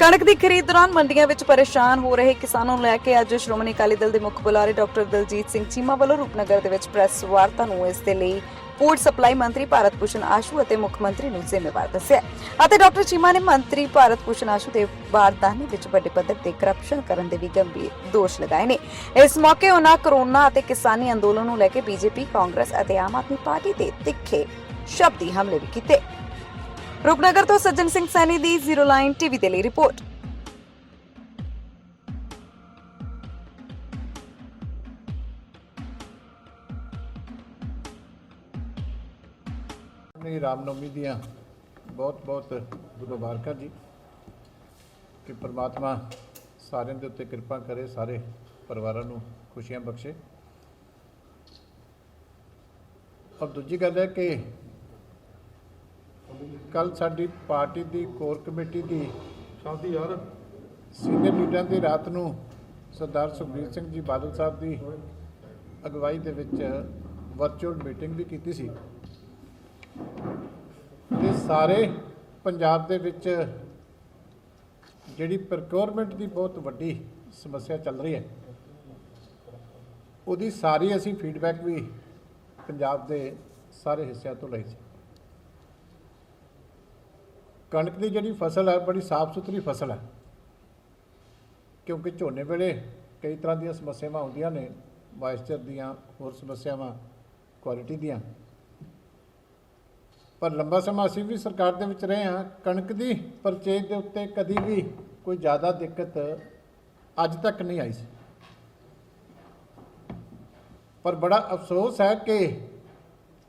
कणक की खरीद दौरान मंडियां विच परेशान हो रहे किसानों ਨੂੰ ਲੈ ਕੇ ਅੱਜ ਸ਼੍ਰੋਮਣੀ ਅਕਾਲੀ ਦਲ ਦੇ ਮੁੱਖ ਬੁਲਾਰੇ ਡਾਕਟਰ ਦਲਜੀਤ ਸਿੰਘ ਚੀਮਾ ਵੱਲੋਂ ਰੂਪਨਗਰ ਦੇ ਵਿੱਚ ਪ੍ਰੈਸ ਵਾਰਤਾ ਨੂੰ ਇਸ ਦੇ ਲਈ ਫੂਡ ਸਪਲਾਈ ਮੰਤਰੀ ਭਾਰਤ ਭੂਸ਼ਣ ਆਸ਼ੂ ਅਤੇ ਮੁੱਖ ਮੰਤਰੀ ਨੂੰ ਜ਼ਿੰਮੇਵਾਰ ਦੱਸਿਆ ਅਤੇ ਡਾਕਟਰ ਚੀਮਾ ਨੇ ਮੰਤਰੀ ਭਾਰਤ ਭੂਸ਼ਣ ਆਸ਼ੂ ਦੇ ਬਾਰਦਾਨੇ ਵਿੱਚ ਵੱਡੇ ਪੱਧਰ ਤੇ ਕਰਪਸ਼ਨ ਕਰਨ ਦੇ ਵੀ ਗੰਭੀਰ ਦੋਸ਼ ਲਗਾਏ ਨੇ। ਇਸ ਮੌਕੇ ਉਹਨਾਂ ਕਰੋਨਾ ਅਤੇ ਕਿਸਾਨੀ ਅੰਦੋਲਨ ਨੂੰ ਲੈ ਕੇ ਬੀਜੇਪੀ, ਕਾਂਗਰਸ ਅਤੇ ਆਮ ਆਦਮੀ ਪਾਰਟੀ ਤੇ ਤਿੱਖੇ ਸ਼ਬਦੀ ਹਮਲੇ ਵੀ ਕੀਤੇ। ਰੂਪਨਗਰ ਤੋਂ ਸੱਜਣ ਸਿੰਘ ਸੈਣੀ ਦੀ ਜ਼ੀਰੋ ਲਾਈਨ ਟੀਵੀ ਦੇ ਲਈ ਰਿਪੋਰਟ। रामनवमी दियाँ बहुत बहुत मुबारकां जी कि परमात्मा सारे दे उत्ते कृपा करे, सारे परिवारों नूं खुशियां बख्शे। और दूजी गल है कि कल साडी पार्टी की कोर कमेटी की सीनियर लीडर की रात नूं सरदार सुखबीर सिंह जी बादल साहब की अगवाई दे विच वर्चुअल मीटिंग भी की सी ते सारे पंजाब दे विच जिहड़ी प्रोक्योरमेंट की बहुत वड्डी समस्या चल रही है, उहदी सारी असीं फीडबैक भी पंजाब दे सारे हिस्सों तो लई सी। कणक की जिहड़ी फसल है बड़ी साफ सुथरी फसल है, क्योंकि झोने वेले कई तरह दी समस्यावां आउंदियां ने, मॉइस्चर दियां, होर समस्यावां क्वालिटी दियां। पर लंबा समा असीं भी सरकार दे विच रहे हाँ, कणक की परचेज के उत्ते कभी भी कोई ज़्यादा दिक्कत अज तक नहीं आई सी। पर बड़ा अफसोस है कि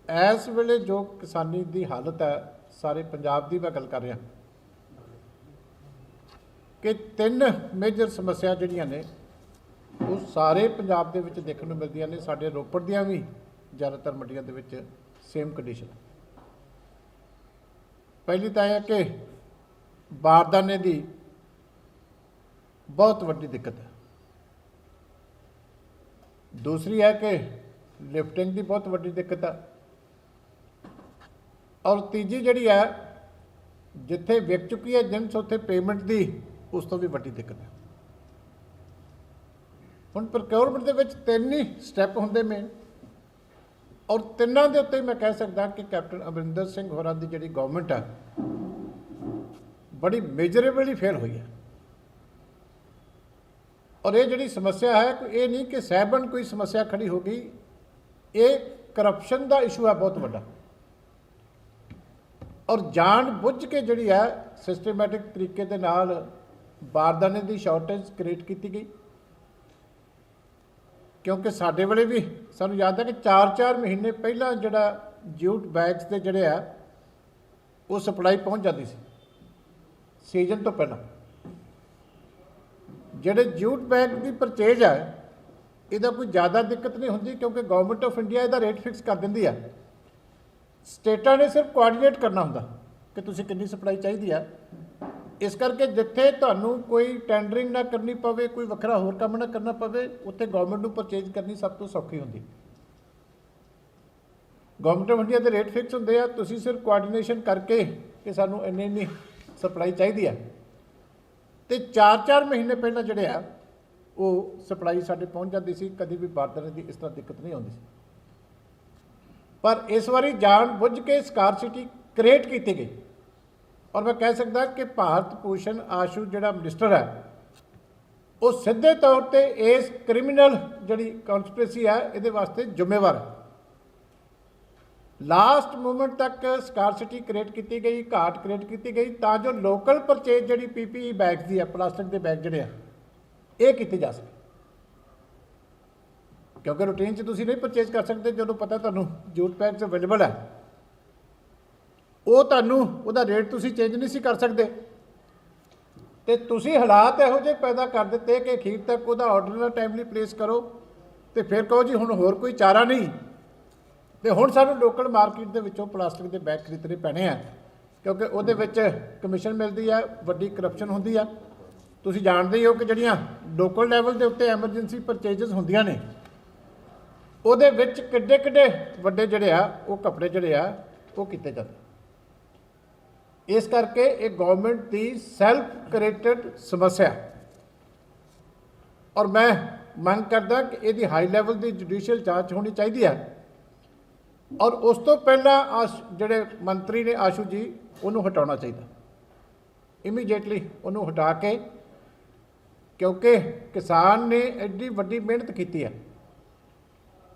इस वेले जो किसानी की हालत है, सारे पंजाब की मैं गल कर रहा कि 3 मेजर समस्या जिहड़ियां ने वो सारे पंजाब दे विच देखण नूं मिलदियां ने। साडे रोपड़ दियां भी ज़्यादातर मंडियां दे विच सेम कंडीशन। पहली तो है कि बारदाने की बहुत वड्डी दिक्कत है। दूसरी है कि लिफ्टिंग की बहुत वड्डी दिक्कत है। और तीजी जिहड़ी है, जिथे विक चुकी है जिनस उत्थे पेमेंट की उस तो भी वड्डी दिक्कत है। हुण प्रोक्योरमेंट दे विच 3 ही स्टैप होंदे मेन, और तिन्नां दे उत्ते मैं कह सकदा कि कैप्टन अमरिंदर सिंह होरां दी जिहड़ी गवर्नमेंट है बड़ी मेजरेबली फेल हुई है। और ये जिहड़ी समस्या है, ये नहीं कि सहबन कोई समस्या खड़ी हो गई, ये करप्शन का इशू है बहुत बड़ा। और जान बुझ के जिहड़ी है सिस्टमैटिक तरीके दे नाल बारदाने की शॉर्टेज क्रिएट की गई। क्योंकि साडे वेले भी सानूं याद है कि 4-4 महीने पहला जिहड़ा जूट बैग्स के जिहड़े आ वो सप्लाई पहुँच जाती सी सीजन तो पहला। जिहड़े जूट बैग की परचेज है इहदा कोई ज़्यादा दिक्कत नहीं होंदी, क्योंकि गवर्नमेंट ऑफ इंडिया इहदा रेट फिक्स कर दिंदी है। स्टेटां ने सिर्फ कोआर्डीनेट करना हुंदा कि तुसीं कितनी सप्लाई चाहिए है। इस करके जिथे तुहानूं कोई टेंडरिंग ना करनी पवे, कोई वखरा होर काम ना करना पवे, उत्थे गवर्नमेंट नूं परचेज करनी सब तो सौखी होंदी। गवर्नमेंट ऑफ इंडिया के रेट फिक्स होंदे आ, तुसीं सिर्फ कोआर्डीनेशन करके कि सानूं इन्नी सप्लाई चाहिए है, तो 4-4 महीने पहला जिहड़े आ वो सप्लाई साडे पहुँच जाती सी। कभी भी बारदाने की इस तरह दिक्कत नहीं आउंदी सी। पर इस बारी जान बुझ के स्कारसिटी क्रिएट की गई। और मैं कह सकता कि भारत भूषण आशू जिहड़ा मिनिस्टर है वो सीधे तौर पर इस क्रिमिनल जिहड़ी कॉन्सपिरेसी है इहदे वास्ते जिम्मेवार है। लास्ट मोमेंट तक स्कारसिटी क्रिएट की गई, घाट क्रिएट की गई, तां जो लोकल परचेज जिहड़ी PPE बैग्स की है, प्लास्टिक के बैग जिहड़े ये कीते जा सके। क्योंकि रूटीन च तुसीं नहीं परचेज कर सकते, जो पता तुहानूं जूट बैग्स अवेलेबल है वो तुहानूं उहदा रेट तुसीं चेंज नहीं सी कर सकते। तो तुसीं हालात इहो जिहे पैदा कर दिते कि अखीर तक उहदा ऑर्डर ना टाइमली प्लेस करो, तो फिर कहो जी हुण होर कोई चारा नहीं, तो हुण सानूं लोकल मार्केट दे विचों प्लास्टिक के बैग खरीदने पैणे आ, क्योंकि उहदे विच कमीशन मिलदी है, वड्डी करप्शन हुंदी आ। तुसीं जाणदे ही हो कि जिहड़ियां लोकल लैवल के उत्ते एमरजेंसी परचेजिज हुंदियां ने, उहदे विच किड्डे किड्डे वड्डे जिहड़े आ वो कपड़े जिहड़े आ वो कीते जांदे। ਇਸ ਕਰਕੇ ਇਹ ਗਵਰਨਮੈਂਟ ਦੀ ਸੈਲਫ ਕ੍ਰੀਏਟਡ ਸਮੱਸਿਆ, ਔਰ ਮੈਂ ਮੰਗ ਕਰਦਾ ਕਿ ਇਹਦੀ ਹਾਈ ਲੈਵਲ ਦੀ ਜੁਡੀਸ਼ੀਅਲ ਜਾਂਚ ਹੋਣੀ ਚਾਹੀਦੀ ਹੈ। ਔਰ ਉਸ ਤੋਂ ਪਹਿਲਾਂ ਜਿਹੜੇ ਮੰਤਰੀ ਨੇ ਆਸ਼ੂ ਜੀ, ਉਹਨੂੰ ਹਟਾਉਣਾ ਚਾਹੀਦਾ ਇਮੀਡੀਏਟਲੀ, ਉਹਨੂੰ ਹਟਾ ਕੇ, ਕਿਉਂਕਿ ਕਿਸਾਨ ਨੇ ਐਡੀ ਵੱਡੀ ਮਿਹਨਤ ਕੀਤੀ ਹੈ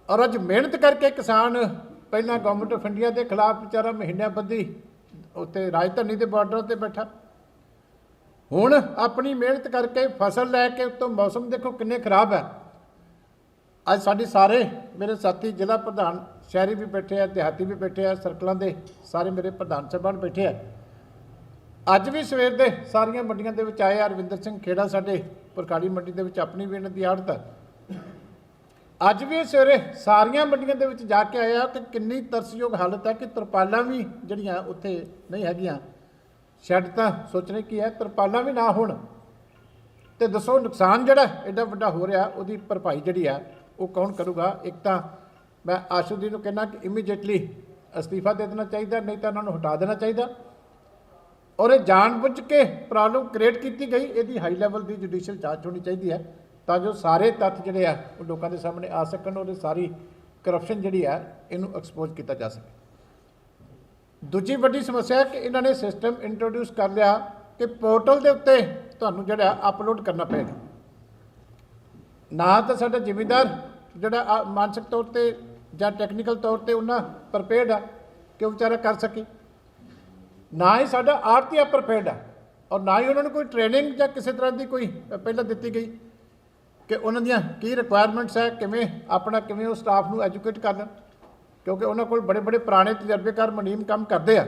ਔਰ ਅੱਜ ਮਿਹਨਤ ਕਰਕੇ ਕਿਸਾਨ ਪਹਿਲਾਂ ਗਵਰਨਮੈਂਟ ਆਫ ਇੰਡੀਆ ਦੇ ਖਿਲਾਫ ਵਿਚਾਰਾ ਮਹੀਨਿਆਂ ਬੱਧੀ ਉੱਤੇ ਰਾਜਧਾਨੀ ਦੇ ਬਾਰਡਰ 'ਤੇ ਬੈਠਾ, ਹੁਣ ਆਪਣੀ ਮਿਹਨਤ ਕਰਕੇ ਫਸਲ ਲੈ ਕੇ ਉੱਤੋਂ ਮੌਸਮ ਦੇਖੋ ਕਿੰਨੇ ਖਰਾਬ ਹੈ। ਅੱਜ ਸਾਡੇ ਸਾਰੇ ਮੇਰੇ ਸਾਥੀ ਜ਼ਿਲ੍ਹਾ ਪ੍ਰਧਾਨ ਸ਼ਹਿਰੀ ਵੀ ਬੈਠੇ ਆ, ਦਿਹਾਤੀ ਵੀ ਬੈਠੇ ਆ, ਸਰਕਲਾਂ ਦੇ ਸਾਰੇ ਮੇਰੇ ਪ੍ਰਧਾਨ ਸਾਹਿਬਾਨ ਬੈਠੇ ਆ। ਅੱਜ ਵੀ ਸਵੇਰ ਦੇ ਸਾਰੀਆਂ ਮੰਡੀਆਂ ਦੇ ਵਿੱਚ ਆਏ। ਰਵਿੰਦਰ ਸਿੰਘ ਖੇੜਾ ਸਾਡੇ ਪੁਰਕਾੜੀ ਮੰਡੀ ਦੇ ਵਿੱਚ ਆਪਣੀ ਵੀ ਇਹਨਾਂ ਦੀ ਆੜਤ ਹੈ। ਅੱਜ ਵੀ ਸਵੇਰੇ ਸਾਰੀਆਂ ਮੰਡੀਆਂ ਦੇ ਵਿੱਚ ਜਾ ਕੇ ਆਇਆ ਕਿ ਕਿੰਨੀ ਤਰਸਯੋਗ ਹਾਲਤ ਹੈ ਕਿ ਤਰਪਾਲਾਂ ਵੀ ਜਿਹੜੀਆਂ ਉੱਥੇ ਨਹੀਂ ਹੈਗੀਆਂ। ਸ਼ੈੱਡ ਤਾਂ ਸੋਚਣੇ ਕੀ ਹੈ, ਤਰਪਾਲਾਂ ਵੀ ਨਾ ਹੋਣ ਤੇ ਦੱਸੋ ਨੁਕਸਾਨ ਜਿਹੜਾ ਐਡਾ ਵੱਡਾ ਹੋ ਰਿਹਾ, ਉਹਦੀ ਭਰਪਾਈ ਜਿਹੜੀ ਆ ਉਹ ਕੌਣ ਕਰੂਗਾ? ਇੱਕ ਤਾਂ ਮੈਂ ਆਸ਼ੂ ਜੀ ਨੂੰ ਕਹਿੰਦਾ ਕਿ ਇਮੀਡੀਏਟਲੀ ਅਸਤੀਫਾ ਦੇ ਦੇਣਾ ਚਾਹੀਦਾ, ਨਹੀਂ ਤਾਂ ਉਹਨਾਂ ਨੂੰ ਹਟਾ ਦੇਣਾ ਚਾਹੀਦਾ। ਔਰ ਇਹ ਜਾਣਬੁੱਝ ਕੇ ਪ੍ਰੋਬਲਮ ਕ੍ਰੀਏਟ ਕੀਤੀ ਗਈ, ਇਹਦੀ ਹਾਈ ਲੈਵਲ ਦੀ ਜੁਡੀਸ਼ੀਅਲ ਜਾਂਚ ਹੋਣੀ ਚਾਹੀਦੀ ਹੈ ਤਾਂ ਜੋ ਸਾਰੇ ਤੱਥ ਜਿਹੜੇ ਆ ਉਹ ਲੋਕਾਂ ਦੇ ਸਾਹਮਣੇ ਆ ਸਕਣ, ਉਹਦੇ ਸਾਰੀ ਕਰਪਸ਼ਨ ਜਿਹੜੀ ਆ ਇਹਨੂੰ ਐਕਸਪੋਜ਼ ਕੀਤਾ ਜਾ ਸਕੇ। ਦੂਜੀ ਵੱਡੀ ਸਮੱਸਿਆ ਹੈ ਕਿ ਇਹਨਾਂ ਨੇ ਸਿਸਟਮ ਇੰਟਰੋਡਿਊਸ ਕਰ ਲਿਆ ਕਿ ਪੋਰਟਲ ਦੇ ਉੱਤੇ ਤੁਹਾਨੂੰ ਜਿਹੜਾ ਅਪਲੋਡ ਕਰਨਾ ਪਏਗਾ। ਨਾ ਤਾਂ ਸਾਡਾ ਜ਼ਿਮੀਂਦਾਰ ਜਿਹੜਾ ਮਾਨਸਿਕ ਤੌਰ 'ਤੇ ਜਾਂ ਟੈਕਨੀਕਲ ਤੌਰ 'ਤੇ ਉਹਨਾਂ ਪ੍ਰਪੇਅਰਡ ਆ ਕਿ ਉਹ ਵਿਚਾਰਾ ਕਰ ਸਕੇ, ਨਾ ਹੀ ਸਾਡਾ ਆੜ੍ਹਤੀਆ ਪ੍ਰਪੇਅਰਡ ਆ, ਔਰ ਨਾ ਹੀ ਉਹਨਾਂ ਨੂੰ ਕੋਈ ਟ੍ਰੇਨਿੰਗ ਜਾਂ ਕਿਸੇ ਤਰ੍ਹਾਂ ਦੀ ਕੋਈ ਪਹਿਲਾਂ ਦਿੱਤੀ ਗਈ ਕਿ ਉਹਨਾਂ ਦੀਆਂ ਕੀ ਰਿਕੁਆਇਰਮੈਂਟਸ ਹੈ, ਕਿਵੇਂ ਉਹ ਸਟਾਫ ਨੂੰ ਐਜੂਕੇਟ ਕਰਨ, ਕਿਉਂਕਿ ਉਹਨਾਂ ਕੋਲ ਬੜੇ ਪੁਰਾਣੇ ਤਜਰਬੇਕਾਰ ਮੁਨੀਮ ਕੰਮ ਕਰਦੇ ਆ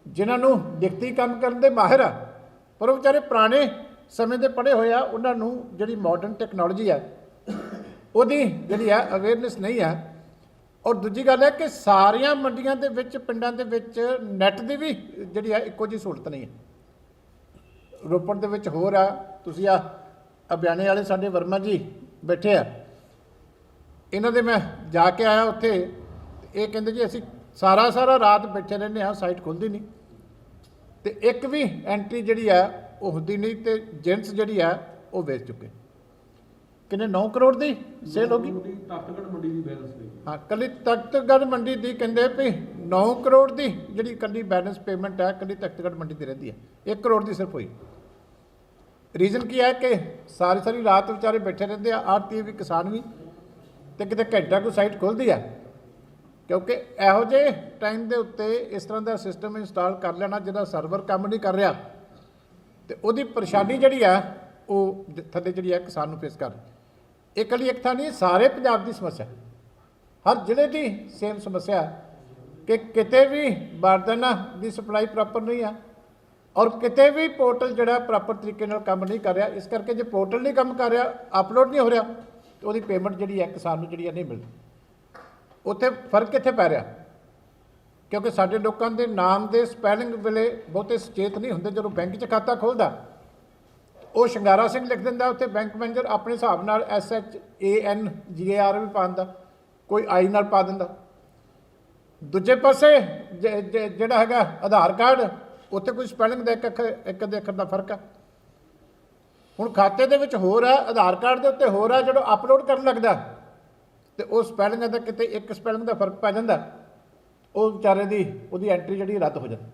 ਜਿਨ੍ਹਾਂ ਨੂੰ ਲਿਖਤੀ ਕੰਮ ਕਰਨ ਦੇ ਮਾਹਿਰ ਆ, ਪਰ ਉਹ ਵਿਚਾਰੇ ਪੁਰਾਣੇ ਸਮੇਂ ਦੇ ਪੜ੍ਹੇ ਹੋਏ ਆ, ਉਹਨਾਂ ਨੂੰ ਜਿਹੜੀ ਮਾਡਰਨ ਟੈਕਨੋਲੋਜੀ ਆ ਉਹਦੀ ਜਿਹੜੀ ਆ ਅਵੇਅਰਨੈਸ ਨਹੀਂ ਆ। ਔਰ ਦੂਜੀ ਗੱਲ ਹੈ ਕਿ ਸਾਰੀਆਂ ਮੰਡੀਆਂ ਦੇ ਵਿੱਚ, ਪਿੰਡਾਂ ਦੇ ਵਿੱਚ ਨੈੱਟ ਦੀ ਵੀ ਜਿਹੜੀ ਆ ਇੱਕੋ ਜਿਹੀ ਸਹੂਲਤ ਨਹੀਂ ਹੈ। ਰੋਪੜ ਦੇ ਵਿੱਚ ਹੋਰ ਆ, ਤੁਸੀਂ ਅਭਿਆਣੇ ਵਾਲੇ ਸਾਡੇ ਵਰਮਾ ਜੀ ਬੈਠੇ ਆ, ਇਹਨਾਂ ਦੇ ਮੈਂ ਜਾ ਕੇ ਆਇਆ ਉੱਥੇ, ਇਹ ਕਹਿੰਦੇ ਜੀ ਅਸੀਂ ਸਾਰਾ ਰਾਤ ਬੈਠੇ ਰਹਿੰਦੇ ਹਾਂ, ਸਾਈਟ ਖੁੱਲ੍ਹਦੀ ਨਹੀਂ ਤੇ ਇੱਕ ਵੀ ਐਂਟਰੀ ਜਿਹੜੀ ਆ ਉਹ ਹੁੰਦੀ ਨਹੀਂ, ਤੇ ਜਿੰਸ ਜਿਹੜੀ ਆ ਉਹ ਵੇਚ ਚੁੱਕੇ। ਕਿੰਨੇ 9 ਕਰੋੜ ਦੀ ਸੇਲ ਹੋ ਗਈ ਤਖਤਗੜ੍ਹ ਮੰਡੀ ਦੀ ਬੈਲੈਂਸ ਪਈ। ਹਾਂ, ਕੱਲੀ ਤਖਤਗੜ੍ਹ ਮੰਡੀ ਦੀ ਕਹਿੰਦੇ ਵੀ 9 ਕਰੋੜ ਦੀ ਜਿਹੜੀ ਕੱਲੀ ਬੈਲੈਂਸ ਪੇਮੈਂਟ ਹੈ ਕੱਲੀ ਤਖਤਗੜ੍ਹ ਮੰਡੀ ਦੀ ਰਹਿੰਦੀ ਹੈ, 1 ਕਰੋੜ ਦੀ ਸਿਰਫ ਹੋਈ। ਰੀਜ਼ਨ ਕੀ ਹੈ ਕਿ ਸਾਰੀ ਰਾਤ ਵਿਚਾਰੇ ਬੈਠੇ ਰਹਿੰਦੇ ਆ, ਆੜ੍ਹਤੀ ਵੀ ਕਿਸਾਨ ਵੀ, ਤੇ ਕਿਤੇ ਘੰਟਾ ਕੋਈ ਸਾਈਟ ਖੁੱਲ੍ਹਦੀ ਆ, ਕਿਉਂਕਿ ਇਹੋ ਜਿਹੇ ਟਾਈਮ ਦੇ ਉੱਤੇ ਇਸ ਤਰ੍ਹਾਂ ਦਾ ਸਿਸਟਮ ਇੰਸਟਾਲ ਕਰ ਲੈਣਾ ਜਿਹਦਾ ਸਰਵਰ ਕੰਮ ਨਹੀਂ ਕਰ ਰਿਹਾ, ਤੇ ਉਹਦੀ ਪਰੇਸ਼ਾਨੀ ਜਿਹੜੀ ਆ ਉਹ ਥੱਲੇ ਜਿਹੜੀ ਆ ਕਿਸਾਨ ਨੂੰ ਫੇਸ ਕਰ ਰਹੀ। ਇਹ ਇਕੱਲੀ ਇੱਕ ਥਾਂ ਨਹੀਂ, ਸਾਰੇ ਪੰਜਾਬ ਦੀ ਸਮੱਸਿਆ, ਹਰ ਜ਼ਿਲ੍ਹੇ ਦੀ ਸੇਮ ਸਮੱਸਿਆ ਕਿ ਕਿਤੇ ਵੀ ਬਾਰਦਾਨਾ ਦੀ ਸਪਲਾਈ ਪ੍ਰੋਪਰ ਨਹੀਂ ਆ, ਔਰ ਕਿਤੇ ਵੀ ਪੋਰਟਲ ਜਿਹੜਾ ਪ੍ਰੋਪਰ ਤਰੀਕੇ ਨਾਲ ਕੰਮ ਨਹੀਂ ਕਰ ਰਿਹਾ। ਇਸ ਕਰਕੇ ਜੇ ਪੋਰਟਲ ਨਹੀਂ ਕੰਮ ਕਰ ਰਿਹਾ, ਅਪਲੋਡ ਨਹੀਂ ਹੋ ਰਿਹਾ, ਤੇ ਉਹਦੀ ਪੇਮੈਂਟ ਜਿਹੜੀ ਹੈ ਕਿਸਾਨ ਨੂੰ ਜਿਹੜੀ ਹੈ ਨਹੀਂ ਮਿਲਦੀ। ਉੱਥੇ ਫਰਕ ਕਿੱਥੇ ਪੈ ਰਿਹਾ? ਕਿਉਂਕਿ ਸਾਡੇ ਲੋਕਾਂ ਦੇ ਨਾਮ ਦੇ ਸਪੈਲਿੰਗ ਵੇਲੇ ਬਹੁਤੇ ਸੁਚੇਤ ਨਹੀਂ ਹੁੰਦੇ। ਜਦੋਂ ਬੈਂਕ 'ਚ ਖਾਤਾ ਖੋਲ੍ਹਦਾ ਉਹ ਸ਼ਿੰਗਾਰਾ ਸਿੰਘ ਲਿਖ ਦਿੰਦਾ, ਉੱਥੇ ਬੈਂਕ ਮੈਨੇਜਰ ਆਪਣੇ ਹਿਸਾਬ ਨਾਲ SHANGAR ਵੀ ਪਾ ਦਿੰਦਾ, ਕੋਈ I ਨਾਲ ਪਾ ਦਿੰਦਾ। ਦੂਜੇ ਪਾਸੇ ਜਿਹੜਾ ਹੈਗਾ ਆਧਾਰ ਕਾਰਡ, ਉੱਥੇ ਕੋਈ ਸਪੈਲਿੰਗ ਦਾ ਇੱਕ ਦੇ ਅੱਖਰ ਦਾ ਫਰਕ ਆ। ਹੁਣ ਖਾਤੇ ਦੇ ਵਿੱਚ ਹੋਰ ਆ, ਆਧਾਰ ਕਾਰਡ ਦੇ ਉੱਤੇ ਹੋਰ ਆ, ਜਦੋਂ ਅਪਲੋਡ ਕਰਨ ਲੱਗਦਾ ਤੇ ਉਹ ਸਪੈਲਿੰਗ ਦਾ ਕਿਤੇ ਇੱਕ ਸਪੈਲਿੰਗ ਦਾ ਫਰਕ ਪੈ ਜਾਂਦਾ, ਉਹ ਵਿਚਾਰੇ ਦੀ ਉਹਦੀ ਐਂਟਰੀ ਜਿਹੜੀ ਰੱਦ ਹੋ ਜਾਂਦੀ।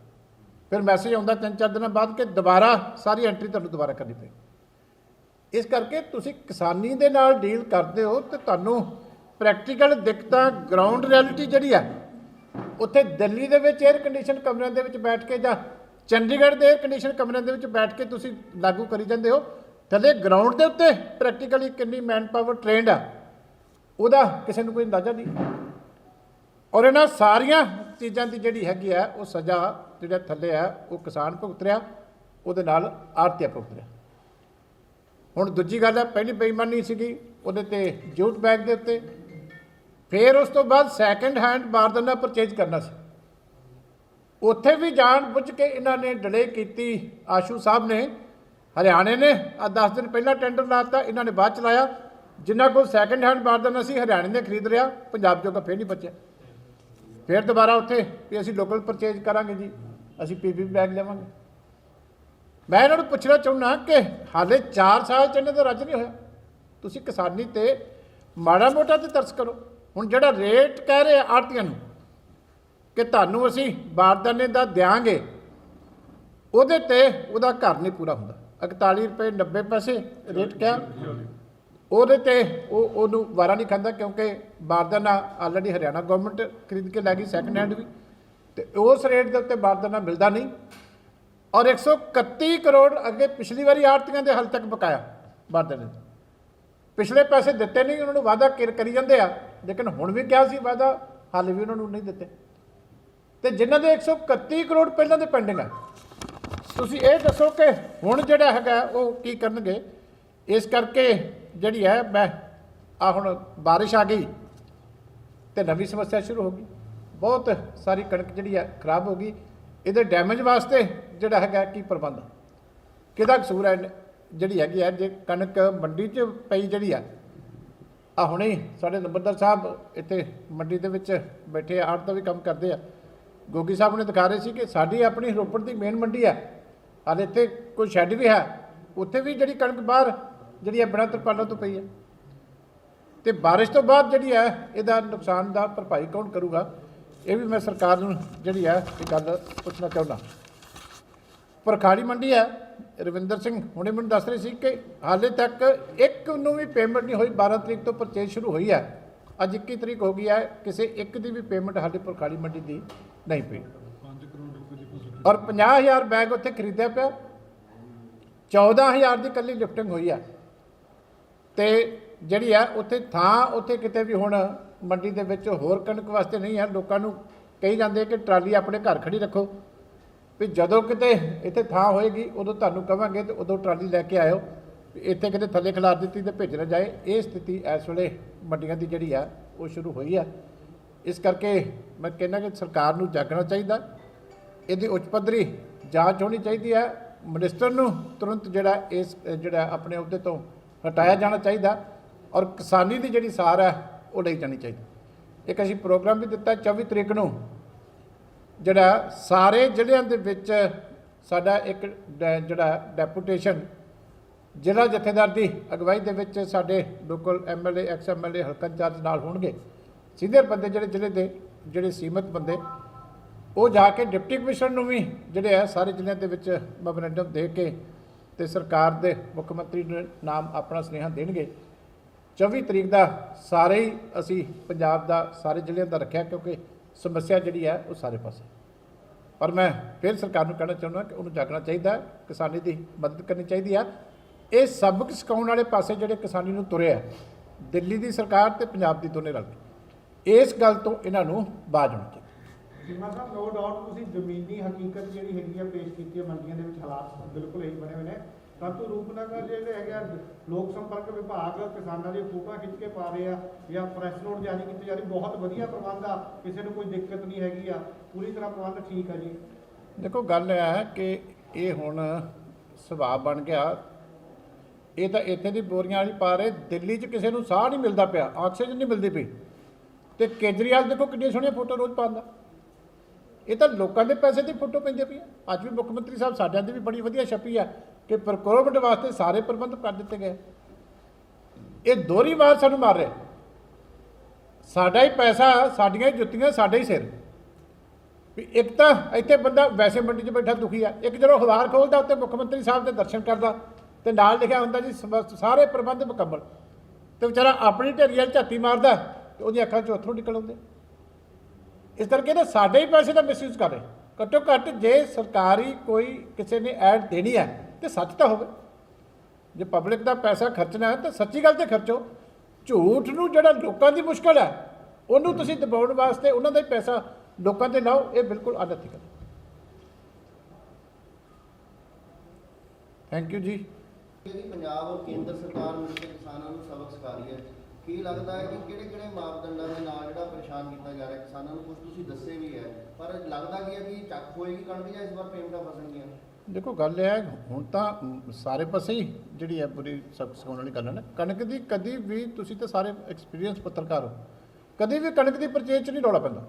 ਫਿਰ ਮੈਸੇਜ ਆਉਂਦਾ 3-4 ਦਿਨਾਂ ਬਾਅਦ ਕਿ ਦੁਬਾਰਾ ਸਾਰੀ ਐਂਟਰੀ ਤੁਹਾਨੂੰ ਦੁਬਾਰਾ ਕਰਨੀ ਪਏਗੀ। ਇਸ ਕਰਕੇ ਤੁਸੀਂ ਕਿਸਾਨੀ ਦੇ ਨਾਲ ਡੀਲ ਕਰਦੇ ਹੋ ਤੇ ਤੁਹਾਨੂੰ ਪ੍ਰੈਕਟੀਕਲ ਦਿੱਕਤਾਂ, ਗਰਾਊਂਡ ਰਿਐਲਿਟੀ ਜਿਹੜੀ ਆ, ਉੱਥੇ ਦਿੱਲੀ ਦੇ ਵਿੱਚ 에ਅਰ ਕੰਡੀਸ਼ਨ ਕਮਰਿਆਂ ਦੇ ਵਿੱਚ ਬੈਠ ਕੇ ਜਾਂ ਚੰਡੀਗੜ੍ਹ ਦੇ 에ਅਰ ਕੰਡੀਸ਼ਨ ਕਮਰਿਆਂ ਦੇ ਵਿੱਚ ਬੈਠ ਕੇ ਤੁਸੀਂ ਲਾਗੂ ਕਰੀ ਜਾਂਦੇ ਹੋ, ਥੱਲੇ ਗਰਾਊਂਡ ਦੇ ਉੱਤੇ ਪ੍ਰੈਕਟੀਕਲੀ ਕਿੰਨੀ ਮੈਨ ਪਾਵਰ ਟ੍ਰੇਨਡ ਆ ਉਹਦਾ ਕਿਸੇ ਨੂੰ ਕੋਈ ਅੰਦਾਜ਼ਾ ਨਹੀਂ। ਔਰ ਇਹਨਾਂ ਸਾਰੀਆਂ ਚੀਜ਼ਾਂ ਦੀ ਜਿਹੜੀ ਹੈਗੀ ਆ ਉਹ ਸਜ਼ਾ ਜਿਹੜਾ ਥੱਲੇ ਆ ਉਹ ਕਿਸਾਨ ਭੁਗਤ ਰਿਹਾ, ਉਹਦੇ ਨਾਲ ਆੜ੍ਹਤੀਆ ਭੁਗਤ ਰਿਹਾ। ਹੁਣ ਦੂਜੀ ਗੱਲ ਹੈ, ਪਹਿਲੀ ਬੇਈਮਾਨੀ ਸੀਗੀ ਉਹਦੇ 'ਤੇ ਜੂਟ ਬੈਗ ਦੇ ਉੱਤੇ, ਫਿਰ ਉਸ ਤੋਂ ਬਾਅਦ ਸੈਕਿੰਡ ਹੈਂਡ ਬਾਰਦਾਨਾ ਪਰਚੇਜ ਕਰਨਾ ਸੀ। ਉੱਥੇ ਵੀ ਜਾਣ ਬੁੱਝ ਕੇ ਇਹਨਾਂ ਨੇ ਡਿਲੇ ਕੀਤੀ। ਆਸ਼ੂ ਸਾਹਿਬ ਨੇ, ਹਰਿਆਣੇ ਨੇ 10 ਦਿਨ ਪਹਿਲਾਂ ਟੈਂਡਰ ਲਾਤਾ, ਇਹਨਾਂ ਨੇ ਬਾਅਦ ਚਲਾਇਆ। ਜਿਨ੍ਹਾਂ ਕੋਲ ਸੈਕਿੰਡ ਹੈਂਡ ਬਾਰਦਾਨਾ ਸੀ ਹਰਿਆਣੇ ਨੇ ਖਰੀਦ ਰਿਹਾ, ਪੰਜਾਬ ਜੋਗਾ ਫਿਰ ਨਹੀਂ ਬਚਿਆ। ਫਿਰ ਦੁਬਾਰਾ ਉੱਥੇ ਵੀ ਅਸੀਂ ਲੋਕਲ ਪਰਚੇਜ ਕਰਾਂਗੇ ਜੀ, ਅਸੀਂ ਪੀਪੀ ਬੈਗ ਲਵਾਂਗੇ। ਮੈਂ ਇਹਨਾਂ ਨੂੰ ਪੁੱਛਣਾ ਚਾਹੁੰਦਾ ਕਿ ਹਾਲੇ 4 ਸਾਲ 'ਚ ਇਹਨਾਂ ਦਾ ਰੱਜ ਨਹੀਂ ਹੋਇਆ। ਤੁਸੀਂ ਕਿਸਾਨੀ ਤੇ ਮਾੜਾ ਮੋਟਾ ਤੇ ਤਰਸ ਕਰੋ। ਹੁਣ ਜਿਹੜਾ ਰੇਟ ਕਹਿ ਰਹੇ ਆੜ੍ਹਤੀਆਂ ਨੂੰ ਕਿ ਤੁਹਾਨੂੰ ਅਸੀਂ ਬਾਰਦਾਨੇ ਦਾ ਦਿਆਂਗੇ, ਉਹਦੇ ਤੇ ਉਹਦਾ ਘਰ ਨਹੀਂ ਪੂਰਾ ਹੁੰਦਾ। 41 ਰੁਪਏ 90 ਪੈਸੇ ਰੇਟ ਕਿਹਾ, ਉਹਦੇ ਤੇ ਉਹਨੂੰ ਵਾਰਾ ਨਹੀਂ ਖਾਂਦਾ, ਕਿਉਂਕਿ ਬਾਰਦਾਨਾ ਆਲਰੇਡੀ ਹਰਿਆਣਾ ਗਵਰਨਮੈਂਟ ਖਰੀਦ ਕੇ ਲੈ ਗਈ ਸੈਕਿੰਡ ਹੈਂਡ ਵੀ, ਤੇ ਉਸ ਰੇਟ ਦੇ ਉੱਤੇ ਬਾਰਦਾਨਾ ਮਿਲਦਾ ਨਹੀਂ। ਔਰ 131 ਕਰੋੜ ਅੱਗੇ ਪਿਛਲੀ ਵਾਰੀ ਆੜ੍ਹਤੀਆਂ ਦੇ ਹਾਲ ਤੱਕ ਬਕਾਇਆ ਬਾਰਦਾਨੇ ਦਾ। ਪਿਛਲੇ ਪੈਸੇ ਦਿੱਤੇ ਨਹੀਂ, ਉਹਨਾਂ ਨੂੰ ਵਾਅਦਾ ਕਰੀ ਜਾਂਦੇ ਆ, ਲੇਕਿਨ ਹੁਣ ਵੀ ਕਿਹਾ ਸੀ ਵਾਅਦਾ, ਹਾਲੇ ਵੀ ਉਹਨਾਂ ਨੂੰ ਨਹੀਂ ਦਿੱਤੇ। ਤੇ ਜਿਨ੍ਹਾਂ ਦੇ 131 ਕਰੋੜ ਪਹਿਲਾਂ ਦੇ ਪੈਂਡਿੰਗ ਆ, ਤੁਸੀਂ ਇਹ ਦੱਸੋ ਕਿ ਹੁਣ ਜਿਹੜਾ ਹੈਗਾ ਉਹ ਕੀ ਕਰਨਗੇ। ਇਸ ਕਰਕੇ ਜਿਹੜੀ ਹੈ ਮੈਂ ਹੁਣ ਬਾਰਿਸ਼ ਆ ਗਈ ਤੇ ਨਵੀਂ ਸਮੱਸਿਆ ਸ਼ੁਰੂ ਹੋ ਗਈ। ਬਹੁਤ ਸਾਰੀ ਕਣਕ ਜਿਹੜੀ ਹੈ ਖਰਾਬ ਹੋ ਗਈ। ਇਹਦੇ ਡੈਮੇਜ ਵਾਸਤੇ ਜਿਹੜਾ ਹੈਗਾ ਕੀ ਪ੍ਰਬੰਧ, ਕਿਹਦਾ ਕਸੂਰ ਹੈ ਜਿਹੜੀ ਹੈਗੀ ਹੈ। ਜੇ ਕਣਕ ਮੰਡੀ 'ਚ ਪਈ ਜਿਹੜੀ ਆ ਹੁਣੇ ਸਾਡੇ ਨੰਬਰਦਾਰ ਸਾਹਿਬ ਇੱਥੇ ਮੰਡੀ ਦੇ ਵਿੱਚ ਬੈਠੇ ਆੜ੍ਹਤ ਦਾ ਵੀ ਕੰਮ ਕਰਦੇ ਆ, ਗੋਗੀ ਸਾਹਿਬ ਨੇ ਦਿਖਾ ਰਹੇ ਸੀ ਕਿ ਸਾਡੀ ਆਪਣੀ ਰੋਪੜ ਦੀ ਮੇਨ ਮੰਡੀ ਹੈ, ਹਾਲੇ ਇੱਥੇ ਕੋਈ ਸ਼ੈੱਡ ਵੀ ਹੈ, ਉੱਥੇ ਵੀ ਜਿਹੜੀ ਕਣਕ ਬਾਹਰ ਜਿਹੜੀ ਹੈ ਬਿਨਾਂ ਤਰਪਾਲਾਂ ਤੋਂ ਪਈ ਹੈ। ਤੇ ਬਾਰਿਸ਼ ਤੋਂ ਬਾਅਦ ਜਿਹੜੀ ਹੈ ਇਹਦਾ ਨੁਕਸਾਨ ਦਾ ਭਰਪਾਈ ਕੌਣ ਕਰੂਗਾ, ਇਹ ਵੀ ਮੈਂ ਸਰਕਾਰ ਨੂੰ ਜਿਹੜੀ ਹੈ ਇਹ ਗੱਲ ਪੁੱਛਣਾ ਚਾਹੁੰਦਾ। ਭਰਖਾੜੀ ਮੰਡੀ ਹੈ, ਰਵਿੰਦਰ ਸਿੰਘ ਹੁਣੇ ਮੈਨੂੰ ਦੱਸ ਰਹੇ ਸੀ ਕਿ ਹਾਲੇ ਤੱਕ ਇੱਕ ਨੂੰ ਵੀ ਪੇਮੈਂਟ ਨਹੀਂ ਹੋਈ। 12 ਤਰੀਕ ਤੋਂ ਪਰਚੇਜ਼ ਸ਼ੁਰੂ ਹੋਈ ਹੈ, ਅੱਜ 21 ਤਰੀਕ ਹੋ ਗਈ ਹੈ, ਕਿਸੇ ਇੱਕ ਦੀ ਵੀ ਪੇਮੈਂਟ ਹਾਲੇ ਭਰਖਾੜੀ ਮੰਡੀ ਦੀ ਨਹੀਂ ਪਈ। ਔਰ 50,000 ਬੈਗ ਉੱਥੇ ਖਰੀਦਿਆ ਪਿਆ, 14,000 ਦੀ ਇਕੱਲੀ ਲਿਫਟਿੰਗ ਹੋਈ ਹੈ। ਤੇ ਜਿਹੜੀ ਹੈ ਉੱਥੇ ਕਿਤੇ ਵੀ ਹੁਣ ਮੰਡੀ ਦੇ ਵਿੱਚ ਹੋਰ ਕਣਕ ਵਾਸਤੇ ਨਹੀਂ ਹੈ। ਲੋਕਾਂ ਨੂੰ ਕਹੀ ਜਾਂਦੇ ਕਿ ਟਰਾਲੀ ਆਪਣੇ ਘਰ ਖੜੀ ਰੱਖੋ, ਵੀ ਜਦੋਂ ਕਿਤੇ ਇੱਥੇ ਥਾਂ ਹੋਏਗੀ ਉਦੋਂ ਤੁਹਾਨੂੰ ਕਵਾਂਗੇ ਤੇ ਉਦੋਂ ਟਰਾਲੀ ਲੈ ਕੇ ਆਇਓ, ਇੱਥੇ ਕਿਤੇ ਥੱਲੇ ਖਿਲਾਰ ਦਿੱਤੀ ਤੇ ਭੇਜ ਨਾ ਜਾਏ। ਇਹ ਸਥਿਤੀ ਇਸ ਵੇਲੇ ਮੰਡੀਆਂ ਦੀ ਜਿਹੜੀ ਆ ਉਹ ਸ਼ੁਰੂ ਹੋਈ ਆ। ਇਸ ਕਰਕੇ ਮੈਂ ਕਹਿੰਦਾ ਕਿ ਸਰਕਾਰ ਨੂੰ ਜਾਗਣਾ ਚਾਹੀਦਾ, ਇਹਦੀ ਉੱਚ ਪੱਧਰੀ ਜਾਂਚ ਹੋਣੀ ਚਾਹੀਦੀ ਹੈ। ਮਿਨਿਸਟਰ ਨੂੰ ਤੁਰੰਤ ਜਿਹੜਾ ਆਪਣੇ ਅਹੁਦੇ ਤੋਂ ਹਟਾਇਆ ਜਾਣਾ ਚਾਹੀਦਾ, ਔਰ ਕਿਸਾਨੀ ਦੀ ਜਿਹੜੀ ਸਾਰ ਹੈ ਉਹ ਲਈ ਜਾਣੀ ਚਾਹੀਦੀ। ਇੱਕ ਅਸੀਂ ਪ੍ਰੋਗਰਾਮ ਵੀ ਦਿੱਤਾ 24 ਤਰੀਕ ਨੂੰ, ਜਿਹੜਾ ਸਾਰੇ ਜ਼ਿਲ੍ਹਿਆਂ ਦੇ ਵਿੱਚ ਸਾਡਾ ਇੱਕ ਜਿਹੜਾ ਡੈਪੂਟੇਸ਼ਨ ਜ਼ਿਲ੍ਹਾ ਜਥੇਦਾਰ ਦੀ ਅਗਵਾਈ ਦੇ ਵਿੱਚ ਸਾਡੇ ਲੋਕਲ ਐਮਐਲਏ ਐਕਸ ਐਮਐਲਏ ਹਲਕਾ ਇੰਚਾਰਜ ਨਾਲ ਹੋਣਗੇ। ਸੀਨੀਅਰ ਬੰਦੇ ਜਿਹੜੇ ਜ਼ਿਲ੍ਹੇ ਦੇ ਜਿਹੜੇ ਸੀਮਤ ਬੰਦੇ, ਉਹ ਜਾ ਕੇ ਡਿਪਟੀ ਕਮਿਸ਼ਨਰ ਨੂੰ ਵੀ ਜਿਹੜੇ ਹੈ ਸਾਰੇ ਜ਼ਿਲ੍ਹਿਆਂ ਦੇ ਵਿੱਚ ਮੈਮੋਰੈਂਡਮ ਦੇ ਕੇ ਤੇ ਸਰਕਾਰ ਦੇ ਮੁੱਖ ਮੰਤਰੀ ਨੂੰ ਨਾਮ ਆਪਣਾ ਸੁਨੇਹਾ ਦੇਣਗੇ। 24 ਤਰੀਕ ਦਾ ਸਾਰੇ ਹੀ ਅਸੀਂ ਪੰਜਾਬ ਦਾ ਸਾਰੇ ਜ਼ਿਲ੍ਹਿਆਂ ਦਾ ਰੱਖਿਆ, ਕਿਉਂਕਿ ਸਮੱਸਿਆ ਜਿਹੜੀ ਹੈ ਉਹ ਸਾਰੇ ਪਾਸੇ। ਪਰ ਮੈਂ ਫਿਰ ਸਰਕਾਰ ਨੂੰ ਕਹਿਣਾ ਚਾਹੁੰਦਾ ਕਿ ਉਹਨੂੰ ਜਾਗਣਾ ਚਾਹੀਦਾ, ਕਿਸਾਨੀ ਦੀ ਮਦਦ ਕਰਨੀ ਚਾਹੀਦੀ ਆ। ਇਹ ਸਬਕ ਸਿਖਾਉਣ ਵਾਲੇ ਪਾਸੇ ਜਿਹੜੇ ਕਿਸਾਨੀ ਨੂੰ ਤੁਰੇ ਆ, ਦਿੱਲੀ ਦੀ ਸਰਕਾਰ ਤੇ ਪੰਜਾਬ ਦੀ ਦੋਨੇ ਰਲ ਕੇ, ਇਸ ਗੱਲ ਤੋਂ ਇਹਨਾਂ ਨੂੰ ਬਾਜ਼ ਹੋਣਾ ਚਾਹੀਦਾ। ਚੀਮਾ ਸਾਹਿਬ, ਨੋ ਡਾਊਟ ਤੁਸੀਂ ਜ਼ਮੀਨੀ ਹਕੀਕਤ ਜਿਹੜੀ ਹੈਗੀ ਆ ਪੇਸ਼ ਕੀਤੀ ਹੈ, ਮੰਡੀਆਂ ਦੇ ਵਿੱਚ ਹਾਲਾਤ ਬਿਲਕੁਲ ਇਹੀ ਬਣੇ ਹੋਏ ਨੇ, ਪਰੰਤੂ ਰੂਪਨਗਰ ਜਿਹੜੇ ਹੈਗੇ ਆ ਲੋਕ ਸੰਪਰਕ ਵਿਭਾਗ ਕਿਸਾਨਾਂ ਦੀਆਂ ਫੋਟੋਆਂ ਖਿੱਚ ਕੇ ਪਾ ਰਹੇ ਆ ਜਾਂ ਪ੍ਰੈਸ ਨੋਟ ਜਾਰੀ ਕੀਤੇ ਜਾ ਰਹੇ, ਬਹੁਤ ਵਧੀਆ ਪ੍ਰਬੰਧ ਆ, ਕਿਸੇ ਨੂੰ ਕੋਈ ਦਿੱਕਤ ਨਹੀਂ ਹੈਗੀ ਆ, ਪੂਰੀ ਤਰ੍ਹਾਂ ਪ੍ਰਬੰਧ ਠੀਕ ਆ ਜੀ। ਦੇਖੋ ਗੱਲ ਇਹ ਹੈ ਕਿ ਇਹ ਹੁਣ ਸੁਭਾਅ ਬਣ ਗਿਆ, ਇਹ ਤਾਂ ਇੱਥੇ ਦੀ ਬੋਰੀਆਂ ਵਾਲੀ ਪਾ ਰਹੇ, ਦਿੱਲੀ 'ਚ ਕਿਸੇ ਨੂੰ ਸਾਹ ਨਹੀਂ ਮਿਲਦਾ ਪਿਆ, ਆਕਸੀਜਨ ਨਹੀਂ ਮਿਲਦੀ ਪਈ, ਤੇ ਕੇਜਰੀਵਾਲ ਦੇਖੋ ਕਿੰਨੀਆਂ ਸੋਹਣੀਆਂ ਫੋਟੋ ਰੋਜ਼ ਪਾਉਂਦਾ। ਇਹ ਤਾਂ ਲੋਕਾਂ ਦੇ ਪੈਸੇ ਦੀ ਫੋਟੋ ਪੈਂਦੀ ਪਈ। ਅੱਜ ਵੀ ਮੁੱਖ ਮੰਤਰੀ ਸਾਹਿਬ ਸਾਡਿਆਂ ਦੀ ਵੀ ਬੜੀ ਵਧੀਆ ਛਪੀ ਆ ਕਿ ਪ੍ਰੋਕੁਰਮੈਂਟ ਵਾਸਤੇ ਸਾਰੇ ਪ੍ਰਬੰਧ ਕਰ ਦਿੱਤੇ ਗਏ। ਇਹ ਦੋਹਰੀ ਵਾਰ ਸਾਨੂੰ ਮਾਰ ਰਿਹਾ, ਸਾਡਾ ਹੀ ਪੈਸਾ, ਸਾਡੀਆਂ ਹੀ ਜੁੱਤੀਆਂ, ਸਾਡੇ ਹੀ ਸਿਰ। ਵੀ ਇੱਕ ਤਾਂ ਇੱਥੇ ਬੰਦਾ ਵੈਸੇ ਮੰਡੀ 'ਚ ਬੈਠਾ ਦੁਖੀ ਆ, ਇੱਕ ਜਦੋਂ ਅਖਬਾਰ ਖੋਲ੍ਹਦਾ ਉੱਤੇ ਮੁੱਖ ਮੰਤਰੀ ਸਾਹਿਬ ਦੇ ਦਰਸ਼ਨ ਕਰਦਾ ਤੇ ਨਾਲ ਲਿਖਿਆ ਹੁੰਦਾ ਜੀ ਸਾਰੇ ਪ੍ਰਬੰਧ ਮੁਕੰਮਲ, ਤੇ ਵਿਚਾਰਾ ਆਪਣੀ ਢੇਰੀ ਵਾਲ ਝਾਤੀ ਮਾਰਦਾ ਤੇ ਉਹਦੀਆਂ ਅੱਖਾਂ 'ਚੋਂ ਅੱਥਰੂ ਨਿਕਲ ਆਉਂਦੇ। ਇਸ ਕਰਕੇ ਤਾਂ ਸਾਡੇ ਹੀ ਪੈਸੇ ਦਾ ਮਿਸਯੂਜ਼ ਕਰ ਰਹੇ। ਘੱਟੋ ਘੱਟ ਜੇ ਸਰਕਾਰੀ ਕੋਈ ਕਿਸੇ ਨੇ ਐਡ ਦੇਣੀ ਹੈ ਤੇ ਸੱਚ ਤਾਂ ਹੋਵੇ। ਜੇ ਪਬਲਿਕ ਦਾ ਪੈਸਾ ਖਰਚਣਾ ਹੈ ਤਾਂ ਸੱਚੀ ਗੱਲ ਤੇ ਖਰਚੋ। ਝੂਠ ਨੂੰ ਜਿਹੜਾ ਲੋਕਾਂ ਦੀ ਮੁਸ਼ਕਲ ਹੈ ਉਹਨੂੰ ਤੁਸੀਂ ਦਬਾਉਣ ਵਾਸਤੇ ਉਹਨਾਂ ਦਾ ਹੀ ਪੈਸਾ ਲੋਕਾਂ 'ਤੇ ਲਾਓ, ਇਹ ਬਿਲਕੁਲ ਅਨੈਥਿਕਲ। ਥੈਂਕ ਯੂ ਜੀ। ਪੰਜਾਬ ਔਰ ਕੇਂਦਰ ਸਰਕਾਰ ਮਿਲ ਕੇ ਕਿਸਾਨਾਂ ਨੂੰ ਸਬਕ ਸਿਖਾ ਰਹੀ ਹੈ, ਕੀ ਲੱਗਦਾ ਹੈ ਕਿ ਕਿਹੜੇ ਮਾਪਦੰਡਾਂ ਦੇ ਨਾਲ ਜਿਹੜਾ ਪਰੇਸ਼ਾਨ ਕੀਤਾ ਜਾ ਰਿਹਾ ਕਿਸਾਨਾਂ ਨੂੰ? ਕੁਝ ਤੁਸੀਂ ਦੱਸੇ ਵੀ ਹੈ, ਪਰ ਲੱਗਦਾ ਕੀ ਹੈ ਕਿ ਚੱਕ ਹੋਏਗੀ ਕਣਕ ਜਾਂ ਇਸ ਵਾਰ ਪੇਮੈਂਟਾਂ ਫਸਣਗੀਆਂ? ਦੇਖੋ ਗੱਲ ਇਹ ਹੈ, ਹੁਣ ਤਾਂ ਸਾਰੇ ਪਾਸੇ ਹੀ ਜਿਹੜੀ ਹੈ ਬੁਰੀ ਸਬਕ ਸਿਖਾਉਣ ਵਾਲੀ ਗੱਲ ਹੈ ਨਾ। ਕਣਕ ਦੀ ਕਦੀ ਵੀ, ਤੁਸੀਂ ਤਾਂ ਸਾਰੇ ਐਕਸਪੀਰੀਅੰਸ ਪੱਤਰਕਾਰ ਹੋ, ਕਦੀ ਵੀ ਕਣਕ ਦੀ ਪਰਚੇਜ਼ 'ਚ ਨਹੀਂ ਰੌਲਾ ਪੈਂਦਾ।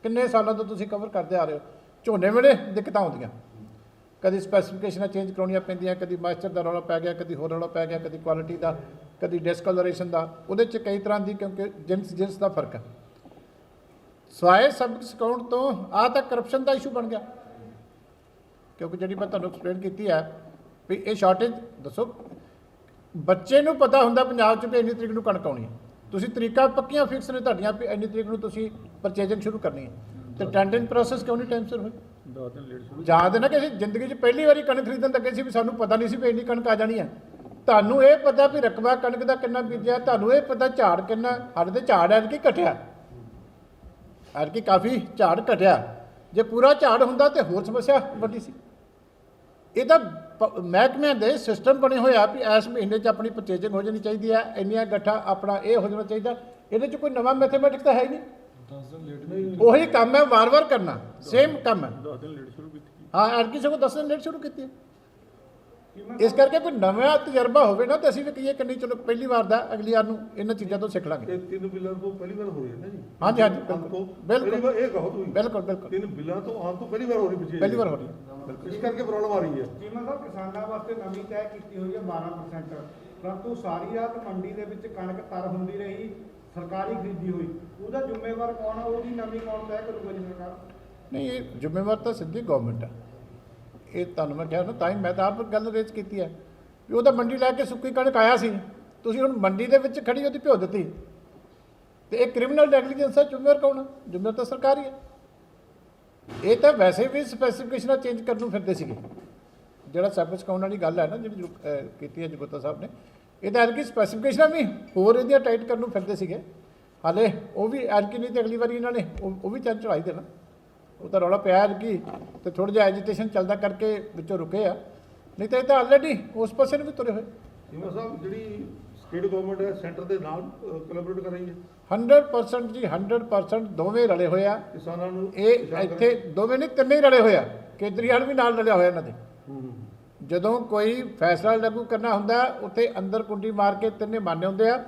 ਕਿੰਨੇ ਸਾਲਾਂ ਤੋਂ ਤੁਸੀਂ ਕਵਰ ਕਰਦੇ ਆ ਰਹੇ ਹੋ। ਝੋਨੇ ਵੇਲੇ ਦਿੱਕਤਾਂ ਆਉਂਦੀਆਂ, ਕਦੀ ਸਪੈਸੀਫਿਕੇਸ਼ਨਾਂ ਚੇਂਜ ਕਰਾਉਣੀਆਂ ਪੈਂਦੀਆਂ, ਕਦੀ ਮਾਇਸਚਰ ਦਾ ਰੌਲਾ ਪੈ ਗਿਆ, ਕਦੀ ਹੋਰ ਰੌਲਾ ਪੈ ਗਿਆ, ਕਦੀ ਕੁਆਲਿਟੀ ਦਾ, ਕਦੀ ਡਿਸਕਲਰੇਸ਼ਨ ਦਾ, ਉਹਦੇ 'ਚ ਕਈ ਤਰ੍ਹਾਂ ਦੀ, ਕਿਉਂਕਿ ਜਿਨਸ ਦਾ ਫਰਕ ਹੈ। ਸਵਾਏ ਸਬਕ ਸਿਖਾਉਣ ਤੋਂ ਆਹ ਤਾਂ ਕਰਪਸ਼ਨ ਦਾ ਇਸ਼ੂ ਬਣ ਗਿਆ, ਕਿਉਂਕਿ ਜਿਹੜੀ ਮੈਂ ਤੁਹਾਨੂੰ ਐਕਸਪਲੇਨ ਕੀਤੀ ਹੈ ਵੀ ਇਹ ਸ਼ਾਰਟੇਜ ਦੱਸੋ, ਬੱਚੇ ਨੂੰ ਪਤਾ ਹੁੰਦਾ ਪੰਜਾਬ 'ਚ ਵੀ ਇੰਨੀ ਤਰੀਕ ਨੂੰ ਕਣਕ ਆਉਣੀ ਹੈ, ਤੁਸੀਂ ਤਰੀਕਾ ਪੱਕੀਆਂ ਫਿਕਸ ਨੇ ਤੁਹਾਡੀਆਂ ਵੀ ਇੰਨੀ ਤਰੀਕ ਨੂੰ ਤੁਸੀਂ ਪਰਚੇਜਿੰਗ ਸ਼ੁਰੂ ਕਰਨੀ ਹੈ, ਤੇ ਟੈਂਡਰਿੰਗ ਪ੍ਰੋਸੈਸ ਕਿਉਂ ਨਹੀਂ ਟਾਈਮ ਸਿਰ ਹੋਈ? ਯਾਦ ਹੈ ਨਾ ਕਿ ਅਸੀਂ ਜ਼ਿੰਦਗੀ 'ਚ ਪਹਿਲੀ ਵਾਰੀ ਕਣਕ ਖਰੀਦਣ ਲੱਗੇ ਸੀ ਵੀ ਸਾਨੂੰ ਪਤਾ ਨਹੀਂ ਸੀ ਵੀ ਇੰਨੀ ਕਣਕ ਆ ਜਾਣੀ ਹੈ। ਤੁਹਾਨੂੰ ਇਹ ਪਤਾ ਵੀ ਰਕਬਾ ਕਣਕ ਦਾ ਕਿੰਨਾ ਬੀਜਿਆ, ਤੁਹਾਨੂੰ ਇਹ ਪਤਾ ਝਾੜ ਕਿੰਨਾ, ਸਾਡੇ ਤੇ ਝਾੜ ਐਤਕੀ ਘਟਿਆ, ਐਤਕੀ ਕਾਫੀ ਝਾੜ ਘਟਿਆ, ਜੇ ਪੂਰਾ ਝਾੜ ਹੁੰਦਾ ਤੇ ਹੋਰ ਸਮੱਸਿਆ ਵੱਡੀ ਸੀ। ਇਹ ਤਾਂ ਮਹਿਕਮਿਆਂ ਦੇ ਸਿਸਟਮ ਬਣੇ ਹੋਏ ਆ ਵੀ ਇਸ ਮਹੀਨੇ 'ਚ ਆਪਣੀ ਪਰਚੇਜਿੰਗ ਹੋ ਜਾਣੀ ਚਾਹੀਦੀ ਹੈ, ਇੰਨੀਆਂ ਗੱਠਾ ਆਪਣਾ ਇਹ ਹੋ ਜਾਣਾ ਚਾਹੀਦਾ, ਇਹਦੇ 'ਚ ਕੋਈ ਨਵਾਂ ਮੈਥਮੈਟਿਕਸ ਤਾਂ ਹੈ ਹੀ ਨਹੀਂ, ਉਹੀ ਕੰਮ ਹੈ ਵਾਰ-ਵਾਰ ਕਰਨਾ, ਸੇਮ ਕੰਮ ਹੈ। ਹਾਂ ਐਤਕੀ ਸਗੋਂ 10 ਦਿਨ ਲੇਟ ਸ਼ੁਰੂ ਕੀਤੀ ਹੈ, ਇਸ ਕਰਕੇ ਕੋਈ ਨਵਾਂ ਤਜਰਬਾ ਹੋਵੇ ਨਾ ਤੇ ਅਸੀਂ ਵੀ ਕਹੀਏ ਕਿ ਨਹੀਂ ਚਲੋ ਪਹਿਲੀ ਵਾਰ ਦਾ ਅਗਲੀ ਵਾਰ ਨੂੰ ਇਹਨਾਂ ਚੀਜ਼ਾਂ ਤੋਂ ਸਿੱਖ ਲਾਂਗੇ। 3 ਬਿੱਲਾਂ ਤੋਂ ਪਹਿਲੀ ਵਾਰ ਹੋ ਰਹੀ ਹੈ ਨਾ ਜੀ? ਹਾਂਜੀ ਹਾਂਜੀ ਬਿਲਕੁਲ ਬਿਲਕੁਲ ਇਹ ਕਹੋ ਤੁਸੀਂ, ਬਿਲਕੁਲ ਬਿਲਕੁਲ 3 ਬਿੱਲਾਂ ਤੋਂ ਆਉਣ ਤੋਂ ਪਹਿਲੀ ਵਾਰ ਹੋ ਰਹੀ ਪਿੱਛੇ, ਪਹਿਲੀ ਵਾਰ ਹੋ ਰਹੀ ਹੈ, ਇਸ ਕਰਕੇ ਪ੍ਰੋਬਲਮ ਆ ਰਹੀ ਹੈ। ਚੀਮਾ ਸਾਹਿਬ, ਕਿਸਾਨਾਂ ਵਾਸਤੇ ਨਵੀਂ ਤੈਅ ਕੀਤੀ ਹੋਈ ਹੈ 12%, ਪਰੰਤੂ ਸਾਰੀ ਰਾਤ ਮੰਡੀ ਦੇ ਵਿੱਚ ਕਣਕ ਤਰ ਹੁੰਦੀ ਰਹੀ, ਸਰਕਾਰੀ ਖਰੀਦੀ ਹੋਈ, ਉਹਦਾ ਜ਼ਿੰਮੇਵਾਰ ਕੌਣ ਆ? ਉਹਦੀ ਨਵੀਂ ਕੌਣ ਤੈਅ ਕਰੂਗਾ ਜੀ ਸਰਕਾਰ? ਨਹੀਂ, ਇਹ ਜ਼ਿੰਮੇਵਾਰ ਤਾਂ ਸਿੱਧੀ ਗਵਰਨਮੈਂਟ ਹੈ। ਇਹ ਤੁਹਾਨੂੰ ਮੈਂ ਕਿਹਾ ਨਾ, ਤਾਂ ਹੀ ਮੈਂ ਤਾਂ ਆਪ ਗੱਲ ਰੇਜ਼ ਕੀਤੀ ਹੈ ਵੀ ਉਹਦਾ ਮੰਡੀ ਲੈ ਕੇ ਸੁੱਕੀ ਕਣਕ ਆਇਆ ਸੀ, ਤੁਸੀਂ ਹੁਣ ਮੰਡੀ ਦੇ ਵਿੱਚ ਖੜੀ ਉਹਦੀ ਭਿਓ ਦਿੱਤੀ, ਤੇ ਇਹ ਕ੍ਰਿਮੀਨਲ ਨੈਗਲੀਜੈਂਸ ਹੈ। ਜ਼ਿੰਮੇਵਾਰ ਕੌਣ ਹੈ? ਜ਼ਿੰਮੇਵਾਰ ਤਾਂ ਸਰਕਾਰ ਹੀ ਹੈ। ਇਹ ਤਾਂ ਵੈਸੇ ਵੀ ਸਪੈਸੀਫਿਕੇਸ਼ਨਾਂ ਚੇਂਜ ਕਰਨ ਨੂੰ ਫਿਰਦੇ ਸੀਗੇ, ਜਿਹੜਾ ਸਬਕ ਸਿਖਾਉਣ ਵਾਲੀ ਗੱਲ ਹੈ ਨਾ ਜਿਹੜੀ ਕੀਤੀ ਹੈ ਜਗੋਤਾ ਸਾਹਿਬ ਨੇ, ਇਹ ਤਾਂ ਐਤਕੀ ਸਪੈਸੀਫਿਕੇਸ਼ਨਾਂ ਵੀ ਹੋਰ ਇਹਦੀਆਂ ਟਾਈਟ ਕਰਨ ਨੂੰ ਫਿਰਦੇ ਸੀਗੇ, ਹਾਲੇ ਉਹ ਵੀ ਐਤਕੀ ਨਹੀਂ ਤੇ ਅਗਲੀ ਵਾਰੀ ਇਹਨਾਂ ਨੇ ਉਹ ਵੀ ਚੱਲ ਚੜਾਈ ਦੇਣਾ, ਉਹ ਤਾਂ ਰੌਲਾ ਪਿਆ ਐਤਕੀ ਤੇ ਥੋੜ੍ਹਾ ਜਿਹਾ ਐਜੀਟੇਸ਼ਨ ਚੱਲਦਾ ਕਰਕੇ ਵਿੱਚੋਂ ਰੁਕੇ ਆ, ਨਹੀਂ ਤਾਂ ਇਹ ਤਾਂ ਆਲਰੇਡੀ ਉਸ ਪਾਸੇ ਨੂੰ ਵੀ ਤੁਰੇ ਹੋਏ। ਚੀਮਾ ਸਾਹਿਬ, ਜਿਹੜੀ ਸਟੇਟ ਗਵਰਨਮੈਂਟ ਹੈ ਸੈਂਟਰ ਦੇ ਨਾਲ ਕੋਲੈਬੋਰੇਟ ਕਰ ਰਹੀ ਹੈ 100% ਜੀ, 100% ਦੋਵੇਂ ਰਲੇ ਹੋਏ ਆ ਕਿਸਾਨਾਂ ਨੂੰ? ਇਹ ਇੱਥੇ ਦੋਵੇਂ ਨਹੀਂ ਤਿੰਨੇ ਹੀ ਰਲੇ ਹੋਏ ਆ, ਕੇਜਰੀਵਾਲ ਵੀ ਨਾਲ ਰਲਿਆ ਹੋਇਆ ਇਹਨਾਂ ਦੇ। ਜਦੋਂ ਕੋਈ ਫੈਸਲਾ ਲਾਗੂ ਕਰਨਾ ਹੁੰਦਾ ਉੱਥੇ ਅੰਦਰ ਕੁੰਡੀ ਮਾਰ ਕੇ ਤਿੰਨੇ ਮਾਨੇ ਹੁੰਦੇ ਆ,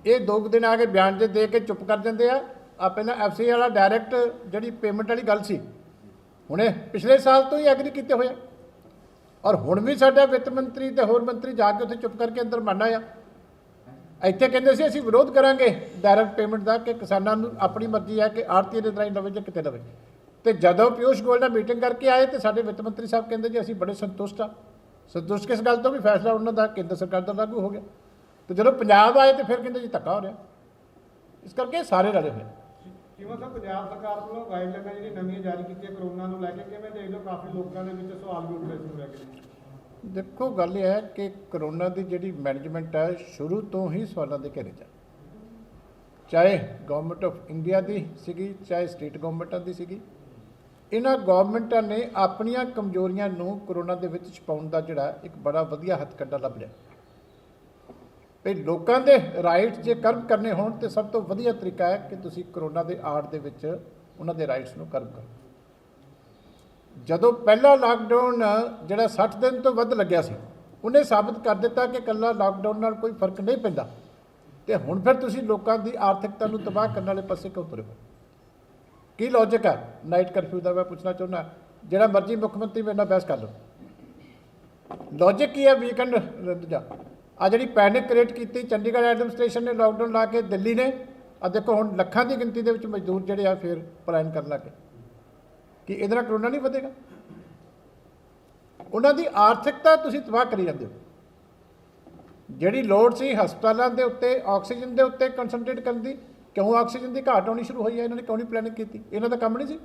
ਇਹ 2 ਦਿਨ ਆ ਕੇ ਬਿਆਨ ਜੇ ਦੇ ਕੇ ਚੁੱਪ ਕਰ ਜਾਂਦੇ ਆ। ਆ ਪਹਿਲਾਂ FCI ਵਾਲਾ ਡਾਇਰੈਕਟ ਜਿਹੜੀ ਪੇਮੈਂਟ ਵਾਲੀ ਗੱਲ ਸੀ, ਹੁਣੇ ਪਿਛਲੇ ਸਾਲ ਤੋਂ ਹੀ ਐਗਰੀ ਕੀਤੇ ਹੋਏ ਆ, ਔਰ ਹੁਣ ਵੀ ਸਾਡਾ ਵਿੱਤ ਮੰਤਰੀ ਤੇ ਹੋਰ ਮੰਤਰੀ ਜਾ ਕੇ ਉੱਥੇ ਚੁੱਪ ਕਰਕੇ ਅੰਦਰ ਮੰਨਣਾ ਆ। ਇੱਥੇ ਕਹਿੰਦੇ ਸੀ ਅਸੀਂ ਵਿਰੋਧ ਕਰਾਂਗੇ ਡਾਇਰੈਕਟ ਪੇਮੈਂਟ ਦਾ, ਕਿ ਕਿਸਾਨਾਂ ਨੂੰ ਆਪਣੀ ਮਰਜ਼ੀ ਹੈ ਕਿ ਆੜਤੀ ਦੇ ਰਾਹੀਂ ਲਵੇ ਜਾਂ ਕਿਤੇ ਲਵੇ, ਤੇ ਜਦੋਂ ਪਿਊਸ਼ ਗੋਇਲ ਨਾਲ ਮੀਟਿੰਗ ਕਰਕੇ ਆਏ ਤੇ ਸਾਡੇ ਵਿੱਤ ਮੰਤਰੀ ਸਾਹਿਬ ਕਹਿੰਦੇ ਜੀ ਅਸੀਂ ਬੜੇ ਸੰਤੁਸ਼ਟ ਆ। ਸੰਤੁਸ਼ਟ ਕਿਸ ਗੱਲ ਤੋਂ? ਵੀ ਫੈਸਲਾ ਉਹਨਾਂ ਦਾ ਕੇਂਦਰ ਸਰਕਾਰ ਦਾ ਲਾਗੂ ਹੋ ਗਿਆ, ਤੇ ਜਦੋਂ ਪੰਜਾਬ ਆਏ ਤੇ ਫਿਰ ਕਹਿੰਦੇ ਜੀ ਧੱਕਾ ਹੋ ਰਿਹਾ। ਇਸ ਕਰਕੇ ਸਾਰੇ ਰਲੇ ਹੋਏ। ਚੀਮਾ ਸਾਹਿਬ, ਪੰਜਾਬ ਸਰਕਾਰ ਵੱਲੋਂ ਗਾਈਡਲਾਈਨਾਂ ਜਿਹੜੀ ਨਵੀਆਂ ਜਾਰੀ ਕੀਤੀਆਂ ਕਰੋਨਾ ਨੂੰ ਲੈ ਕੇ, ਕਿਵੇਂ ਦੇਖਦੇ ਹੋ? ਕਾਫੀ ਲੋਕਾਂ ਦੇ ਵਿੱਚ ਸਵਾਲ ਵੀ ਉੱਠ ਰਹੇ ਸੀ ਲੈ ਕੇ। ਦੇਖੋ ਗੱਲ ਇਹ ਹੈ ਕਿ ਕਰੋਨਾ ਦੀ ਜਿਹੜੀ ਮੈਨੇਜਮੈਂਟ ਹੈ ਸ਼ੁਰੂ ਤੋਂ ਹੀ ਸਵਾਲਾਂ ਦੇ ਘੇਰੇ 'ਚ, ਚਾਹੇ ਗਵਰਨਮੈਂਟ ਆਫ ਇੰਡੀਆ ਦੀ ਸੀਗੀ ਚਾਹੇ ਸਟੇਟ ਗਵਰਨਮੈਂਟਾਂ ਦੀ ਸੀਗੀ, ਇਹਨਾਂ ਗਵਰਨਮੈਂਟਾਂ ਨੇ ਆਪਣੀਆਂ ਕਮਜ਼ੋਰੀਆਂ ਨੂੰ ਕਰੋਨਾ ਦੇ ਵਿੱਚ ਛੁਪਾਉਣ ਦਾ ਜਿਹੜਾ ਇੱਕ ਬੜਾ ਵਧੀਆ ਹੱਥਕੰਡਾ ਲੱਭ ਲਿਆ। ਵੀ ਲੋਕਾਂ ਦੇ ਰਾਈਟਸ ਜੇ ਕਰਬ ਕਰਨੇ ਹੋਣ ਤੇ ਸਭ ਤੋਂ ਵਧੀਆ ਤਰੀਕਾ ਹੈ ਕਿ ਤੁਸੀਂ ਕਰੋਨਾ ਦੇ ਆੜ ਦੇ ਵਿੱਚ ਉਹਨਾਂ ਦੇ ਰਾਈਟਸ ਨੂੰ ਕਰਬ ਕਰੋ। ਜਦੋਂ ਪਹਿਲਾ ਲਾਕਡਾਊਨ ਜਿਹੜਾ 60 ਦਿਨ ਤੋਂ ਵੱਧ ਲੱਗਿਆ ਸੀ, ਉਹਨੇ ਸਾਬਤ ਕਰ ਦਿੱਤਾ ਕਿ ਇਕੱਲਾ ਲਾਕਡਾਊਨ ਨਾਲ ਕੋਈ ਫਰਕ ਨਹੀਂ ਪੈਂਦਾ, ਤੇ ਹੁਣ ਫਿਰ ਤੁਸੀਂ ਲੋਕਾਂ ਦੀ ਆਰਥਿਕਤਾ ਨੂੰ ਤਬਾਹ ਕਰਨ ਵਾਲੇ ਪਾਸੇ ਕਿਉਂ ਤੁਰੇ ਹੋ? ਕੀ ਲੌਜਿਕ ਹੈ ਨਾਈਟ ਕਰਫਿਊ ਦਾ? ਮੈਂ ਪੁੱਛਣਾ ਚਾਹੁੰਦਾ, ਜਿਹੜਾ ਮਰਜ਼ੀ ਮੁੱਖ ਮੰਤਰੀ ਮੇਰੇ ਨਾਲ ਬਹਿਸ ਕਰ ਲਓ, ਲੌਜਿਕ ਕੀ ਹੈ ਵੀਕਐਂਡ ਜਾ? ਆ ਜਿਹੜੀ ਪੈਨਿਕ ਕ੍ਰੀਏਟ ਕੀਤੀ ਚੰਡੀਗੜ੍ਹ ਐਡਮਿਨਿਸਟ੍ਰੇਸ਼ਨ ਨੇ ਲਾਕਡਾਊਨ ਲਾ ਕੇ, ਦਿੱਲੀ ਨੇ, ਆ ਦੇਖੋ ਹੁਣ ਲੱਖਾਂ ਦੀ ਗਿਣਤੀ ਦੇ ਵਿੱਚ ਮਜ਼ਦੂਰ ਜਿਹੜੇ ਆ ਫਿਰ ਪਲਾਇਨ ਕਰਨ ਲੱਗੇ, ਕਿ ਇਹਦੇ ਨਾਲ ਕਰੋਨਾ ਨਹੀਂ ਵਧੇਗਾ? ਉਹਨਾਂ ਦੀ ਆਰਥਿਕਤਾ ਤੁਸੀਂ ਤਬਾਹ ਕਰੀ ਜਾਂਦੇ ਹੋ। ਜਿਹੜੀ ਲੋੜ ਸੀ ਹਸਪਤਾਲਾਂ ਦੇ ਉੱਤੇ ਆਕਸੀਜਨ ਦੇ ਉੱਤੇ ਕੰਸਨਟਰੇਟ ਕਰਨ ਦੀ, ਕਿਉਂ ਆਕਸੀਜਨ ਦੀ ਘਾਟ ਆਉਣੀ ਸ਼ੁਰੂ ਹੋਈ ਹੈ? ਇਹਨਾਂ ਨੇ ਕਿਉਂ ਨਹੀਂ ਪਲੈਨਿੰਗ ਕੀਤੀ? ਇਹਨਾਂ ਦਾ ਕੰਮ ਨਹੀਂ ਸੀ।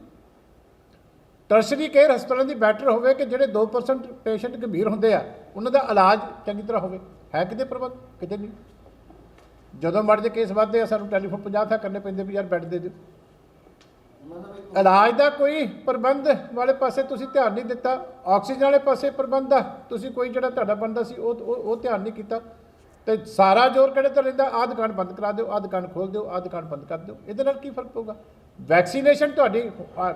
ਟਰਸ਼ਰੀ ਕੇਅਰ ਹਸਪਤਾਲਾਂ ਦੀ ਬੈਟਰ ਹੋਵੇ ਕਿ ਜਿਹੜੇ 2% ਪੇਸ਼ੈਂਟ ਗੰਭੀਰ ਹੁੰਦੇ ਆ ਉਹਨਾਂ ਦਾ ਇਲਾਜ ਚੰਗੀ ਤਰ੍ਹਾਂ ਹੋਵੇ, ਹੈ ਕਿਤੇ ਪ੍ਰਬੰਧ? ਕਿਤੇ ਨਹੀਂ। ਜਦੋਂ ਮਰ ਜੇ ਕੇਸ ਵੱਧਦੇ ਆ ਸਾਨੂੰ ਟੈਲੀਫੋਨ 50 ਥਾਂ ਕਰਨੇ ਪੈਂਦੇ ਵੀ ਯਾਰ ਬੈੱਡ ਦੇ ਦਿਓ। ਇਲਾਜ ਦਾ ਕੋਈ ਪ੍ਰਬੰਧ ਵਾਲੇ ਪਾਸੇ ਤੁਸੀਂ ਧਿਆਨ ਨਹੀਂ ਦਿੱਤਾ, ਆਕਸੀਜਨ ਵਾਲੇ ਪਾਸੇ ਪ੍ਰਬੰਧ ਦਾ ਤੁਸੀਂ ਕੋਈ ਜਿਹੜਾ ਤੁਹਾਡਾ ਬਣਦਾ ਸੀ ਉਹ ਧਿਆਨ ਨਹੀਂ ਕੀਤਾ, ਤੇ ਸਾਰਾ ਜ਼ੋਰ ਕਿਹੜੇ ਤੇ ਰਹਿੰਦਾ? ਆਹ ਦੁਕਾਨ ਬੰਦ ਕਰਾ ਦਿਓ, ਆਹ ਦੁਕਾਨ ਖੋਲ੍ਹ ਦਿਓ, ਆਹ ਦੁਕਾਨ ਬੰਦ ਕਰ ਦਿਓ। ਇਹਦੇ ਨਾਲ ਕੀ ਫਰਕ ਪਊਗਾ? ਵੈਕਸੀਨੇਸ਼ਨ ਤੁਹਾਡੀ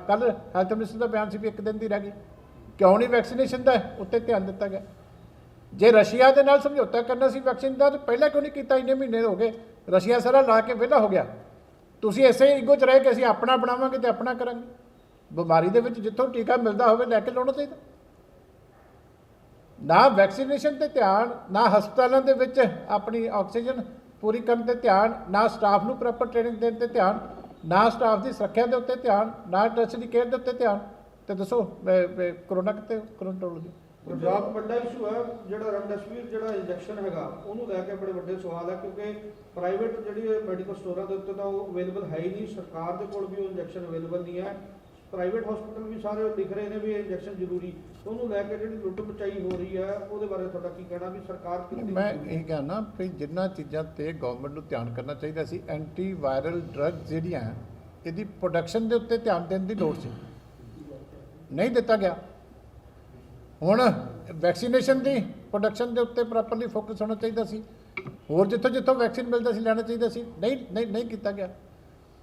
ਕੱਲ੍ਹ ਹੈਲਥ ਮਿਨਿਸਟਰ ਦਾ ਬਿਆਨ ਸੀ ਵੀ 1 ਦਿਨ ਦੀ ਰਹਿ ਗਈ, ਕਿਉਂ ਨਹੀਂ ਵੈਕਸੀਨੇਸ਼ਨ ਦਾ ਉੱਤੇ ਧਿਆਨ ਦਿੱਤਾ ਗਿਆ? ਜੇ ਰਸ਼ੀਆ ਦੇ ਨਾਲ ਸਮਝੌਤਾ ਕਰਨਾ ਸੀ ਵੈਕਸੀਨ ਦਾ ਤਾਂ ਪਹਿਲਾਂ ਕਿਉਂ ਨਹੀਂ ਕੀਤਾ? ਇੰਨੇ ਮਹੀਨੇ ਹੋ ਗਏ, ਰਸ਼ੀਆ ਸਾਰਾ ਲਾ ਕੇ ਵਿਹਲਾ ਹੋ ਗਿਆ। ਤੁਸੀਂ ਐਸੇ ਈਗੋ 'ਚ ਰਹੇ ਕਿ ਅਸੀਂ ਆਪਣਾ ਬਣਾਵਾਂਗੇ ਤੇ ਆਪਣਾ ਕਰਾਂਗੇ। ਬਿਮਾਰੀ ਦੇ ਵਿੱਚ ਜਿੱਥੋਂ ਟੀਕਾ ਮਿਲਦਾ ਹੋਵੇ ਲੈ ਕੇ ਲਾਉਣਾ ਚਾਹੀਦਾ। ਨਾ ਵੈਕਸੀਨੇਸ਼ਨ ਤੇ ਧਿਆਨ, ਨਾ ਹਸਪਤਾਲਾਂ ਦੇ ਵਿੱਚ ਆਪਣੀ ਆਕਸੀਜਨ ਪੂਰੀ ਕਰਨ ਤੇ ਧਿਆਨ, ਨਾ ਸਟਾਫ ਨੂੰ ਪ੍ਰੋਪਰ ਟ੍ਰੇਨਿੰਗ ਦੇਣ ਤੇ ਧਿਆਨ, ਨਾ ਸਟਾਫ ਦੀ ਸੁਰੱਖਿਆ ਦੇ ਉੱਤੇ ਧਿਆਨ, ਨਾ ਟੈਸਟ ਦੀ ਕੇਅਰ ਦੇ ਉੱਤੇ ਧਿਆਨ। ਤੇ ਦੱਸੋ ਕਰੋਨਾ ਕਿੱਥੇ ਕੰਟਰੋਲ ਹੋ ਗਿਆ? ਪੰਜਾਬ ਵੱਡਾ ਇਸ਼ੂ ਹੈ ਜਿਹੜਾ ਰੈਮਡੈਸਿਵਿਰ ਜਿਹੜਾ ਇੰਜੈਕਸ਼ਨ ਹੈਗਾ ਉਹਨੂੰ ਲੈ ਕੇ ਬੜੇ ਵੱਡੇ ਸਵਾਲ ਹੈ, ਕਿਉਂਕਿ ਪ੍ਰਾਈਵੇਟ ਜਿਹੜੀ ਮੈਡੀਕਲ ਸਟੋਰਾਂ ਦੇ ਉੱਤੇ ਤਾਂ ਉਹ ਅਵੇਲੇਬਲ ਹੈ ਹੀ ਨਹੀਂ, ਸਰਕਾਰ ਦੇ ਕੋਲ ਵੀ ਉਹ ਇੰਜੈਕਸ਼ਨ ਅਵੇਲੇਬਲ ਨਹੀਂ ਹੈ। ਪ੍ਰਾਈਵੇਟ ਹਸਪੀਟਲ ਵੀ ਸਾਰੇ ਲਿਖ ਰਹੇ ਨੇ ਵੀ ਇਹ ਇੰਜੈਕਸ਼ਨ ਜ਼ਰੂਰੀ, ਉਹਨੂੰ ਲੈ ਕੇ ਜਿਹੜੀ ਲੁੱਟ ਮਚਾਈ ਹੋ ਰਹੀ ਹੈ ਉਹਦੇ ਬਾਰੇ ਤੁਹਾਡਾ ਕੀ ਕਹਿਣਾ ਵੀ ਸਰਕਾਰ ਕਿੰਨੀ? ਮੈਂ ਇਹ ਕਹਿਣਾ ਵੀ ਜਿਨ੍ਹਾਂ ਚੀਜ਼ਾਂ ਤੇ ਗਵਰਨਮੈਂਟ ਨੂੰ ਧਿਆਨ ਕਰਨਾ ਚਾਹੀਦਾ ਸੀ, ਐਂਟੀ ਵਾਇਰਲ ਡਰੱਗ ਜਿਹੜੀਆਂ ਇਹਦੀ ਪ੍ਰੋਡਕਸ਼ਨ ਦੇ ਉੱਤੇ ਧਿਆਨ ਦੇਣ ਦੀ ਲੋੜ ਸੀ, ਨਹੀਂ ਦਿੱਤਾ ਗਿਆ। ਹੁਣ ਵੈਕਸੀਨੇਸ਼ਨ ਦੀ ਪ੍ਰੋਡਕਸ਼ਨ ਦੇ ਉੱਤੇ ਪ੍ਰੋਪਰਲੀ ਫੋਕਸ ਹੋਣਾ ਚਾਹੀਦਾ ਸੀ, ਹੋਰ ਜਿੱਥੋਂ ਜਿੱਥੋਂ ਵੈਕਸੀਨ ਮਿਲਦਾ ਸੀ ਲੈਣਾ ਚਾਹੀਦਾ ਸੀ, ਨਹੀਂ ਕੀਤਾ ਗਿਆ।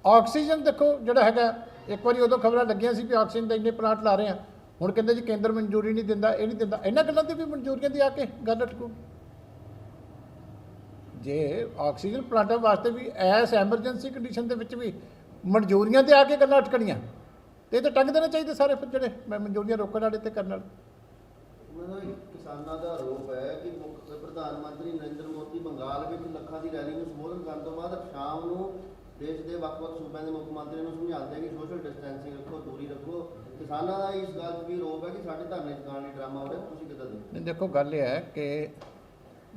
ਆਕਸੀਜਨ ਦੇਖੋ ਜਿਹੜਾ ਹੈਗਾ, ਇੱਕ ਵਾਰੀ ਉਦੋਂ ਖਬਰਾਂ ਲੱਗੀਆਂ ਸੀ ਵੀ ਆਕਸੀਜਨ ਦੇ ਇੰਨੇ ਪਲਾਂਟ ਲਾ ਰਹੇ ਆ, ਹੁਣ ਕਹਿੰਦੇ ਜੀ ਕੇਂਦਰ ਮਨਜ਼ੂਰੀ ਨਹੀਂ ਦਿੰਦਾ, ਇਹ ਨਹੀਂ ਦਿੰਦਾ। ਇਹਨਾਂ ਗੱਲਾਂ ਤੇ ਵੀ ਮਨਜ਼ੂਰੀਆਂ ਦੀ ਆ ਕੇ ਗੱਲ ਅਟਕੂ। ਜੇ ਆਕਸੀਜਨ ਪਲਾਂਟਾਂ ਵਾਸਤੇ ਵੀ ਐਸ ਐਮਰਜੈਂਸੀ ਕੰਡੀਸ਼ਨ ਦੇ ਵਿੱਚ ਵੀ ਮਨਜ਼ੂਰੀਆਂ ਤੇ ਆ ਕੇ ਗੱਲਾਂ ਅਟਕਣੀਆਂ, ਤੇ ਇਹ ਤਾਂ ਟੰਗ ਦੇਣੇ ਚਾਹੀਦੇ ਸਾਰੇ ਫਿਰ ਜਿਹੜੇ ਮਨਜ਼ੂਰੀਆਂ ਰੋਕਣ ਵਾਲੇ ਤੇ ਕਰਨ ਵਾਲੇ। ਕਿਸਾਨਾਂ ਦਾ ਆਰੋਪ ਹੈ ਕਿ ਪ੍ਰਧਾਨ ਮੰਤਰੀ ਨਰਿੰਦਰ ਮੋਦੀ ਬੰਗਾਲ ਵਿੱਚ ਲੱਖਾਂ ਦੀ ਰੈਲੀ ਨੂੰ ਸੰਬੋਧਨ ਕਰਨ ਤੋਂ ਬਾਅਦ ਸ਼ਾਮ ਨੂੰ ਦੇਸ਼ ਦੇ ਵੱਖ-ਵੱਖ ਸੂਬਿਆਂ ਦੇ ਮੁੱਖ ਮੰਤਰੀਆਂ ਨੂੰ ਸਮਝਾਉਂਦੇ ਕਿ ਸੋਸ਼ਲ ਡਿਸਟੈਂਸਿੰਗ ਰੱਖੋ, ਦੂਰੀ ਰੱਖੋ। ਕਿਸਾਨਾਂ ਦਾ ਇਸ ਗੱਲ 'ਚ ਵੀ ਆਰੋਪ ਹੈ ਕਿ ਸਾਡੇ ਧਰਨੇ ਚੁਕਾਉਣ ਲਈ ਡਰਾਮਾ ਹੋ ਰਿਹਾ, ਤੁਸੀਂ ਕਿੱਦਾਂ ਦੇਖਦੇ? ਦੇਖੋ ਗੱਲ ਇਹ ਹੈ ਕਿ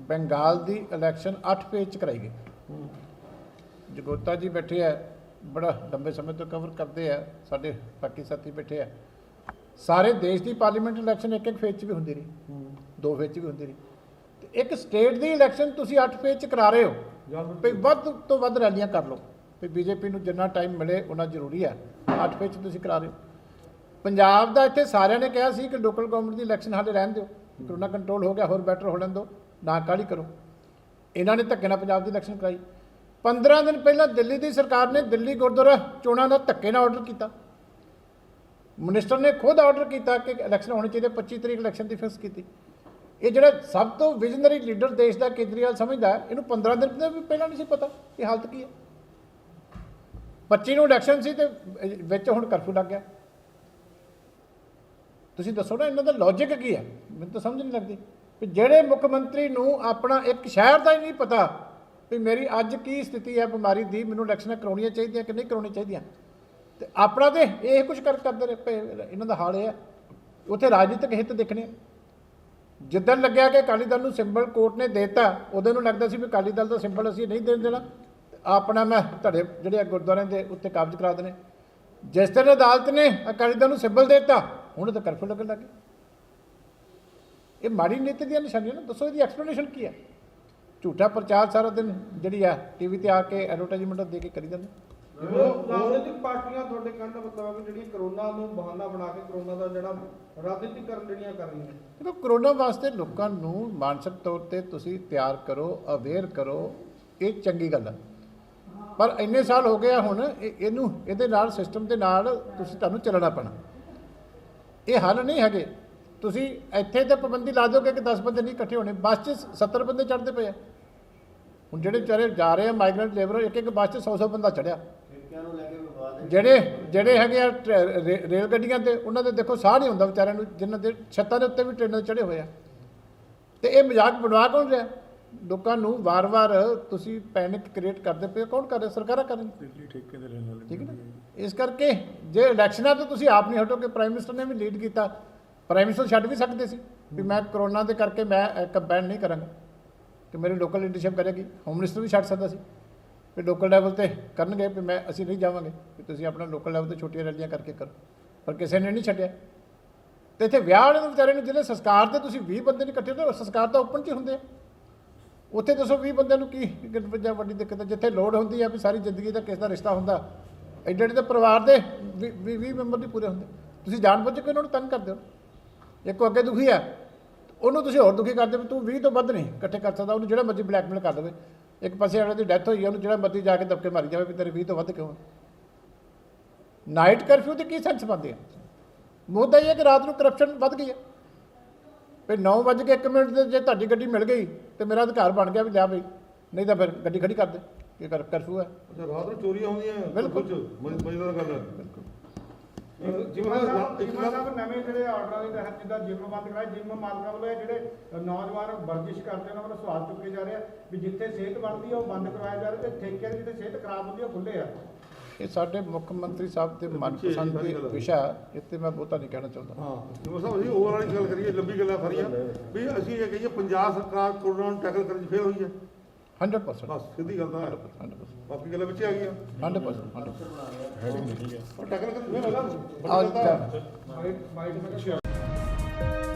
ਬੰਗਾਲ ਦੀ ਇਲੈਕਸ਼ਨ 8 ਪੇਜ 'ਚ ਕਰਾਈ ਗਈ। ਜਗੋਤਾ ਜੀ ਬੈਠੇ ਆ, ਬੜਾ ਲੰਬੇ ਸਮੇਂ ਤੋਂ ਕਵਰ ਕਰਦੇ ਆ, ਸਾਡੇ ਬਾਕੀ ਸਾਥੀ ਬੈਠੇ ਆ। ਸਾਰੇ ਦੇਸ਼ ਦੀ ਪਾਰਲੀਮੈਂਟ ਇਲੈਕਸ਼ਨ ਇੱਕ ਫੇਜ਼ 'ਚ ਵੀ ਹੁੰਦੀ ਰਹੀ, 2 ਫੇਜ਼ 'ਚ ਵੀ ਹੁੰਦੀ ਰਹੀ, ਤੇ ਇੱਕ ਸਟੇਟ ਦੀ ਇਲੈਕਸ਼ਨ ਤੁਸੀਂ 8 ਫੇਜ਼ 'ਚ ਕਰਾ ਰਹੇ ਹੋ ਵੀ ਵੱਧ ਤੋਂ ਵੱਧ ਰੈਲੀਆਂ ਕਰ ਲਓ ਵੀ ਬੀਜੇਪੀ ਨੂੰ ਜਿੰਨਾ ਟਾਈਮ ਮਿਲੇ ਉਹਨਾਂ ਜ਼ਰੂਰੀ ਹੈ। 8 ਫੇਜ਼ 'ਚ ਤੁਸੀਂ ਕਰਾ ਰਹੇ ਹੋ। ਪੰਜਾਬ ਦਾ ਇੱਥੇ ਸਾਰਿਆਂ ਨੇ ਕਿਹਾ ਸੀ ਕਿ ਲੋਕਲ ਗਵਰਨਮੈਂਟ ਦੀ ਇਲੈਕਸ਼ਨ ਹਾਲੇ ਰਹਿਣ ਦਿਓ, ਕਰੋਨਾ ਕੰਟਰੋਲ ਹੋ ਗਿਆ, ਹੋਰ ਬੈਟਰ ਹੋ ਲੈਣ ਦਿਓ, ਨਾ ਕਾਹਲੀ ਕਰੋ। ਇਹਨਾਂ ਨੇ ਧੱਕੇ ਨਾਲ ਪੰਜਾਬ ਦੀ ਇਲੈਕਸ਼ਨ ਕਰਾਈ। 15 ਦਿਨ ਪਹਿਲਾਂ ਦਿੱਲੀ ਦੀ ਸਰਕਾਰ ਨੇ ਦਿੱਲੀ ਗੁਰਦੁਆਰਾ ਚੋਣਾਂ ਦਾ ਧੱਕੇ ਨਾਲ ਆਰਡਰ ਕੀਤਾ। ਮਿਨਿਸਟਰ ਨੇ ਖੁਦ ਆਰਡਰ ਕੀਤਾ ਕਿ ਇਲੈਕਸ਼ਨ ਹੋਣੀ ਚਾਹੀਦੀ, 25 ਤਰੀਕ ਇਲੈਕਸ਼ਨ ਦੀ ਫਿਕਸ ਕੀਤੀ। ਇਹ ਜਿਹੜਾ ਸਭ ਤੋਂ ਵਿਜ਼ਨਰੀ ਲੀਡਰ ਦੇਸ਼ ਦਾ ਕੇਜਰੀਵਾਲ ਸਮਝਦਾ, ਇਹਨੂੰ 15 ਦਿਨ ਦੇ ਵੀ ਪਹਿਲਾਂ ਨਹੀਂ ਸੀ ਪਤਾ ਇਹ ਹਾਲਤ ਕੀ ਹੈ। 25 ਨੂੰ ਇਲੈਕਸ਼ਨ ਸੀ ਤੇ ਵਿੱਚ ਹੁਣ ਕਰਫਿਊ ਲੱਗ ਗਿਆ। ਤੁਸੀਂ ਦੱਸੋ ਨਾ ਇਹਨਾਂ ਦਾ ਲੌਜਿਕ ਕੀ ਹੈ? ਮੈਨੂੰ ਤਾਂ ਸਮਝ ਨਹੀਂ ਲੱਗਦੀ ਵੀ ਜਿਹੜੇ ਮੁੱਖ ਮੰਤਰੀ ਨੂੰ ਆਪਣਾ ਇੱਕ ਸ਼ਹਿਰ ਦਾ ਹੀ ਨਹੀਂ ਪਤਾ ਵੀ ਮੇਰੀ ਅੱਜ ਕੀ ਸਥਿਤੀ ਹੈ ਬਿਮਾਰੀ ਦੀ, ਮੈਨੂੰ ਇਲੈਕਸ਼ਨਾਂ ਕਰਾਉਣੀਆਂ ਚਾਹੀਦੀਆਂ ਕਿ ਨਹੀਂ ਕਰਾਉਣੀਆਂ ਚਾਹੀਦੀਆਂ, ਤੇ ਆਪਣਾ ਤੇ ਇਹ ਕੁਝ ਕਰਦੇ ਰਹੇ ਪਏ। ਇਹਨਾਂ ਦਾ ਹਾਲ ਇਹ ਹੈ, ਉੱਥੇ ਰਾਜਨੀਤਿਕ ਹਿੱਤ ਦੇਖਣੇ। ਜਿੱਦਣ ਲੱਗਿਆ ਕਿ ਅਕਾਲੀ ਦਲ ਨੂੰ ਸਿੰਬਲ ਕੋਰਟ ਨੇ ਦੇ ਦਿੱਤਾ, ਉਦੋਂ ਨੂੰ ਲੱਗਦਾ ਸੀ ਵੀ ਅਕਾਲੀ ਦਲ ਦਾ ਸਿੰਬਲ ਅਸੀਂ ਨਹੀਂ ਦੇਣ ਦੇਣਾ, ਆਪਣਾ ਮੈਂ ਤੁਹਾਡੇ ਜਿਹੜੇ ਗੁਰਦੁਆਰਿਆਂ ਦੇ ਉੱਤੇ ਕਬਜ਼ ਕਰਾ ਦੇਣੇ। ਜਿਸ ਤਰ੍ਹਾਂ ਅਦਾਲਤ ਨੇ ਅਕਾਲੀ ਦਲ ਨੂੰ ਸਿੰਬਲ ਦੇ ਦਿੱਤਾ, ਹੁਣ ਤਾਂ ਕਰਫਿਊ ਲੱਗਣ ਲੱਗੇ। ਇਹ ਮਾੜੀ ਨੀਤੀ ਦੀਆਂ ਨਿਸ਼ਾਨੀਆਂ ਨੇ। ਦੱਸੋ ਇਹਦੀ ਐਕਸਪਲੇਨੇਸ਼ਨ ਕੀ ਹੈ? ਝੂਠਾ ਪ੍ਰਚਾਰ ਸਾਰਾ ਦਿਨ ਜਿਹੜੀ ਆ ਟੀਵੀ ਤੇ ਆ ਕੇ ਐਡਵਰਟਾਈਜ਼ਮੈਂਟ ਦੇ ਕੇ ਕਰੀ ਜਾਂਦੇ। ਰਾਜਨੀਤਿਕ ਪਾਰਟੀਆਂ ਤੁਹਾਡੇ ਕਹਿਣ ਦਾ ਮਤਲਬ ਹੈ ਕਿ ਜਿਹੜੀਆਂ ਕਰੋਨਾ ਨੂੰ ਬਹਾਨਾ ਬਣਾ ਕੇ ਕਰੋਨਾ ਦਾ ਜਿਹੜਾ ਰਾਜਨੀਤੀਕਰਨ ਜਿਹੜੀਆਂ ਕਰ ਰਹੀਆਂ ਨੇ। ਦੇਖੋ ਕਰੋਨਾ ਵਾਸਤੇ ਲੋਕਾਂ ਨੂੰ ਮਾਨਸਿਕ ਤੌਰ ਤੇ ਤੁਸੀਂ ਤਿਆਰ ਕਰੋ, ਅਵੇਅਰ ਕਰੋ, ਇਹ ਚੰਗੀ ਗੱਲ ਹੈ। ਪਰ ਇੰਨੇ ਸਾਲ ਹੋ ਗਏ ਆ ਹੁਣ ਇਹਦੇ ਨਾਲ ਸਿਸਟਮ ਦੇ ਨਾਲ ਤੁਹਾਨੂੰ ਚੱਲਣਾ ਪੈਣਾ। ਇਹ ਹੱਲ ਨਹੀਂ ਹੈਗੇ। ਤੁਸੀਂ ਇੱਥੇ ਤੇ ਪਾਬੰਦੀ ਲਾ ਦਿਓਗੇ ਕਿ 10 ਬੰਦੇ ਨਹੀਂ ਇਕੱਠੇ ਹੋਣੇ, ਬੱਸ 'ਚ 70 ਬੰਦੇ ਚੜ੍ਹਦੇ ਪਏ ਆ। ਹੁਣ ਜਿਹੜੇ ਵਿਚਾਰੇ ਜਾ ਰਹੇ ਆ ਮਾਈਗ੍ਰੈਂਟ ਲੇਬਰ, ਇੱਕ ਬੱਸ 'ਚ 100 ਬੰਦਾ ਚੜ੍ਹਿਆ। ਨੂੰ ਲੈ ਕੇ ਵਿਵਾਦ ਹੈ। ਜਿਹੜੇ ਹੈਗੇ ਆ ਰੇਲ ਗੱਡੀਆਂ ਤੇ, ਉਹਨਾਂ ਦੇ ਦੇਖੋ ਸਾਹ ਨਹੀਂ ਹੁੰਦਾ ਵਿਚਾਰਿਆਂ ਨੂੰ, ਜਿਨ੍ਹਾਂ ਦੇ ਛੱਤਾਂ ਦੇ ਉੱਤੇ ਵੀ ਟ੍ਰੇਨਾਂ 'ਤੇ ਚੜ੍ਹੇ ਹੋਏ ਆ। ਤੇ ਇਹ ਮਜ਼ਾਕ ਬਣਵਾ ਕੌਣ ਰਿਹਾ? ਲੋਕਾਂ ਨੂੰ ਵਾਰ-ਵਾਰ ਤੁਸੀਂ ਪੈਨਿਕ ਕ੍ਰੀਏਟ ਕਰਦੇ ਪਏ, ਕੌਣ ਕਰ ਰਿਹਾ? ਸਰਕਾਰਾਂ ਕਰ ਰਹੀਆਂ। ਦਿੱਲੀ ਠੇਕੇ ਦੇ ਲੈਣ ਵਾਲੇ, ਠੀਕ ਹੈ ਨਾ। ਇਸ ਕਰਕੇ ਜੇ ਇਲੈਕਸ਼ਨਾਂ ਤੋਂ ਤੁਸੀਂ ਆਪ ਨਹੀਂ ਹਟੋਗੇ, ਪ੍ਰਾਈਮ ਮਿਨਿਸਟਰ ਨੇ ਵੀ ਲੀਡ ਕੀਤਾ, ਪ੍ਰਾਈਮ ਮਿਨਿਸਟਰ ਛੱਡ ਵੀ ਸਕਦੇ ਸੀ ਵੀ ਮੈਂ ਕਰੋਨਾ ਦੇ ਕਰਕੇ ਮੈਂ ਕੰਪੇਨ ਨਹੀਂ ਕਰਾਂਗਾ ਕਿ ਮੇਰੀ ਲੋਕਲ ਲੀਡਰਸ਼ਿਪ ਕਰੇਗੀ। ਹੋਮ ਮਿਨਿਸਟਰ ਵੀ ਛੱਡ ਸਕਦਾ ਸੀ ਵੀ ਲੋਕਲ ਲੈਵਲ 'ਤੇ ਕਰਨਗੇ ਵੀ ਅਸੀਂ ਨਹੀਂ ਜਾਵਾਂਗੇ, ਵੀ ਤੁਸੀਂ ਆਪਣਾ ਲੋਕਲ ਲੈਵਲ 'ਤੇ ਛੋਟੀਆਂ ਰੈਲੀਆਂ ਕਰਕੇ ਕਰੋ। ਪਰ ਕਿਸੇ ਨੇ ਨਹੀਂ ਛੱਡਿਆ। ਅਤੇ ਇੱਥੇ ਵਿਆਹ ਵਾਲੇ ਨੂੰ ਵਿਚਾਰੇ ਨੂੰ ਜਿਹੜੇ ਸੰਸਕਾਰ 'ਤੇ ਤੁਸੀਂ 20 ਬੰਦੇ ਨਹੀਂ ਇਕੱਠੇ ਹੁੰਦੇ, ਸੰਸਕਾਰ ਤਾਂ ਓਪਨ 'ਚ ਹੀ ਹੁੰਦੇ ਆ। ਉੱਥੇ ਦੱਸੋ 20 ਬੰਦਿਆਂ ਨੂੰ ਕੀ ਵੱਡੀ ਦਿੱਕਤ ਹੈ? ਜਿੱਥੇ ਲੋੜ ਹੁੰਦੀ ਹੈ ਵੀ ਸਾਰੀ ਜ਼ਿੰਦਗੀ ਦਾ ਕਿਸ ਦਾ ਰਿਸ਼ਤਾ ਹੁੰਦਾ, ਐਡੇ ਐਡੇ ਪਰਿਵਾਰ ਦੇ 20 ਮੈਂਬਰ ਨਹੀਂ ਪੂਰੇ ਹੁੰਦੇ। ਤੁਸੀਂ ਜਾਣ ਬੁੱਝ ਕੇ ਉਹਨਾਂ ਨੂੰ ਤੰਗ ਕਰਦੇ ਹੋ। ਇੱਕ ਅੱਗੇ ਦੁਖੀ ਹੈ, ਉਹਨੂੰ ਤੁਸੀਂ ਹੋਰ ਦੁਖੀ ਕਰਦੇ ਵੀ ਤੂੰ 20 ਤੋਂ ਵੱਧ ਨਹੀਂ ਇਕੱਠੇ ਕਰ ਸਕਦਾ, ਉਹਨੂੰ ਜਿਹੜਾ ਮਰਜ਼ੀ ਬਲੈਕਮੇਲ ਕਰ ਦੇਵੇ। ਇੱਕ ਪਾਸੇ ਵਾਲੇ ਦੀ ਡੈਥ ਹੋਈ ਹੈ, ਉਹਨੂੰ ਜਿਹੜਾ ਮਰਜ਼ੀ ਜਾ ਕੇ ਦਬਕੇ ਮਾਰੀ ਜਾਵੇ ਵੀ ਤੇਰੇ 20 ਤੋਂ ਵੱਧ ਕਿਉਂ? ਨਾਈਟ ਕਰਫਿਊ ਦੀ ਕੀ ਸੈਂਸ ਬਣਦੀ ਹੈ? ਮੁੱਦਾ ਇਹ ਹੈ ਕਿ ਰਾਤ ਨੂੰ ਕਰਪਸ਼ਨ ਵੱਧ ਗਈ ਹੈ ਵੀ 9:01 ਦੇ ਜੇ ਤੁਹਾਡੀ ਗੱਡੀ ਮਿਲ ਗਈ ਤੇ ਮੇਰਾ ਅਧਿਕਾਰ ਬਣ ਗਿਆ ਵੀ ਲਿਆ ਬਈ, ਨਹੀਂ ਤਾਂ ਫਿਰ ਗੱਡੀ ਖੜੀ ਕਰ ਦੇ, ਇਹ ਕਰਫਿਊ ਹੈ। ਅੱਛਾ, ਰਾਤ ਨੂੰ ਚੋਰੀਆਂ ਹੁੰਦੀਆਂ ਬਿਲਕੁਲ ਮਜ਼ੇਦਾਰ ਗੱਲ ਹੈ। ਬਿਲਕੁਲ। ਜਿਵੇਂ ਜਿਵੇਂ ਸਾਹਿਬ ਨਵੇਂ ਜਿਹੜੇ ਆਰਡਰਾਂ ਦੇ ਤਹਿਤ ਜਿੱਦਾਂ ਜਿਮ ਬੰਦ ਕਰਾਏ, ਜਿਮ ਮਾਲਕਾਂ ਵੱਲੋਂ ਇਹ ਜਿਹੜੇ ਨੌਜਵਾਨ ਵਰਜਿਸ਼ ਕਰਦੇ ਉਹਨਾਂ ਵੱਲੋਂ ਸਵਾਲ ਚੁੱਕੇ ਜਾ ਰਹੇ ਆ ਵੀ ਜਿੱਥੇ ਸਿਹਤ ਬਣਦੀ ਆ ਉਹ ਬੰਦ ਕਰਵਾਇਆ ਜਾ ਰਿਹਾ ਤੇ ਠੇਕੇ ਦੀ ਜਿੱਥੇ ਸਿਹਤ ਖਰਾਬ ਹੁੰਦੀ ਆ ਉਹ ਖੁੱਲੇ ਆ। ਇਹ ਸਾਡੇ ਮੁੱਖ ਮੰਤਰੀ ਸਾਹਿਬ ਦੇ ਮਨਪਸੰਦ ਦੇ ਵਿਸ਼ਾ, ਇੱਥੇ ਮੈਂ ਬਹੁਤਾ ਨਹੀਂ ਕਹਿਣਾ ਚਾਹੁੰਦਾ। ਹਾਂ ਜਿਵੇਂ ਸਾਹਿਬ ਅਸੀਂ ਓਵਰ ਵਾਲੀ ਗੱਲ ਕਰੀਏ, ਲੰਬੀ ਗੱਲਾਂ ਸਾਰੀਆਂ ਵੀ ਅਸੀਂ ਇਹ ਕਹੀਏ ਪੰਜਾਬ ਸਰਕਾਰ ਕੋਰੋਨਾ ਨੂੰ ਟੈਕਲ ਕਰਨ 'ਚ ਫੇਲ ਹੋਈ ਹੈ 100% ਬਸ ਸਿੱਧੀ ਗੱਲ ਤਾਂ ਹੈ। 100% ਬਾਕੀ ਗੱਲਾਂ ਵਿੱਚ ਆ ਗਈਆਂ 100%। ਪਰ ਟੈਕਲ ਕਰਨ 'ਚ ਫੇਲ ਹੋਇਆ ਆਹ ਬਾਈਟ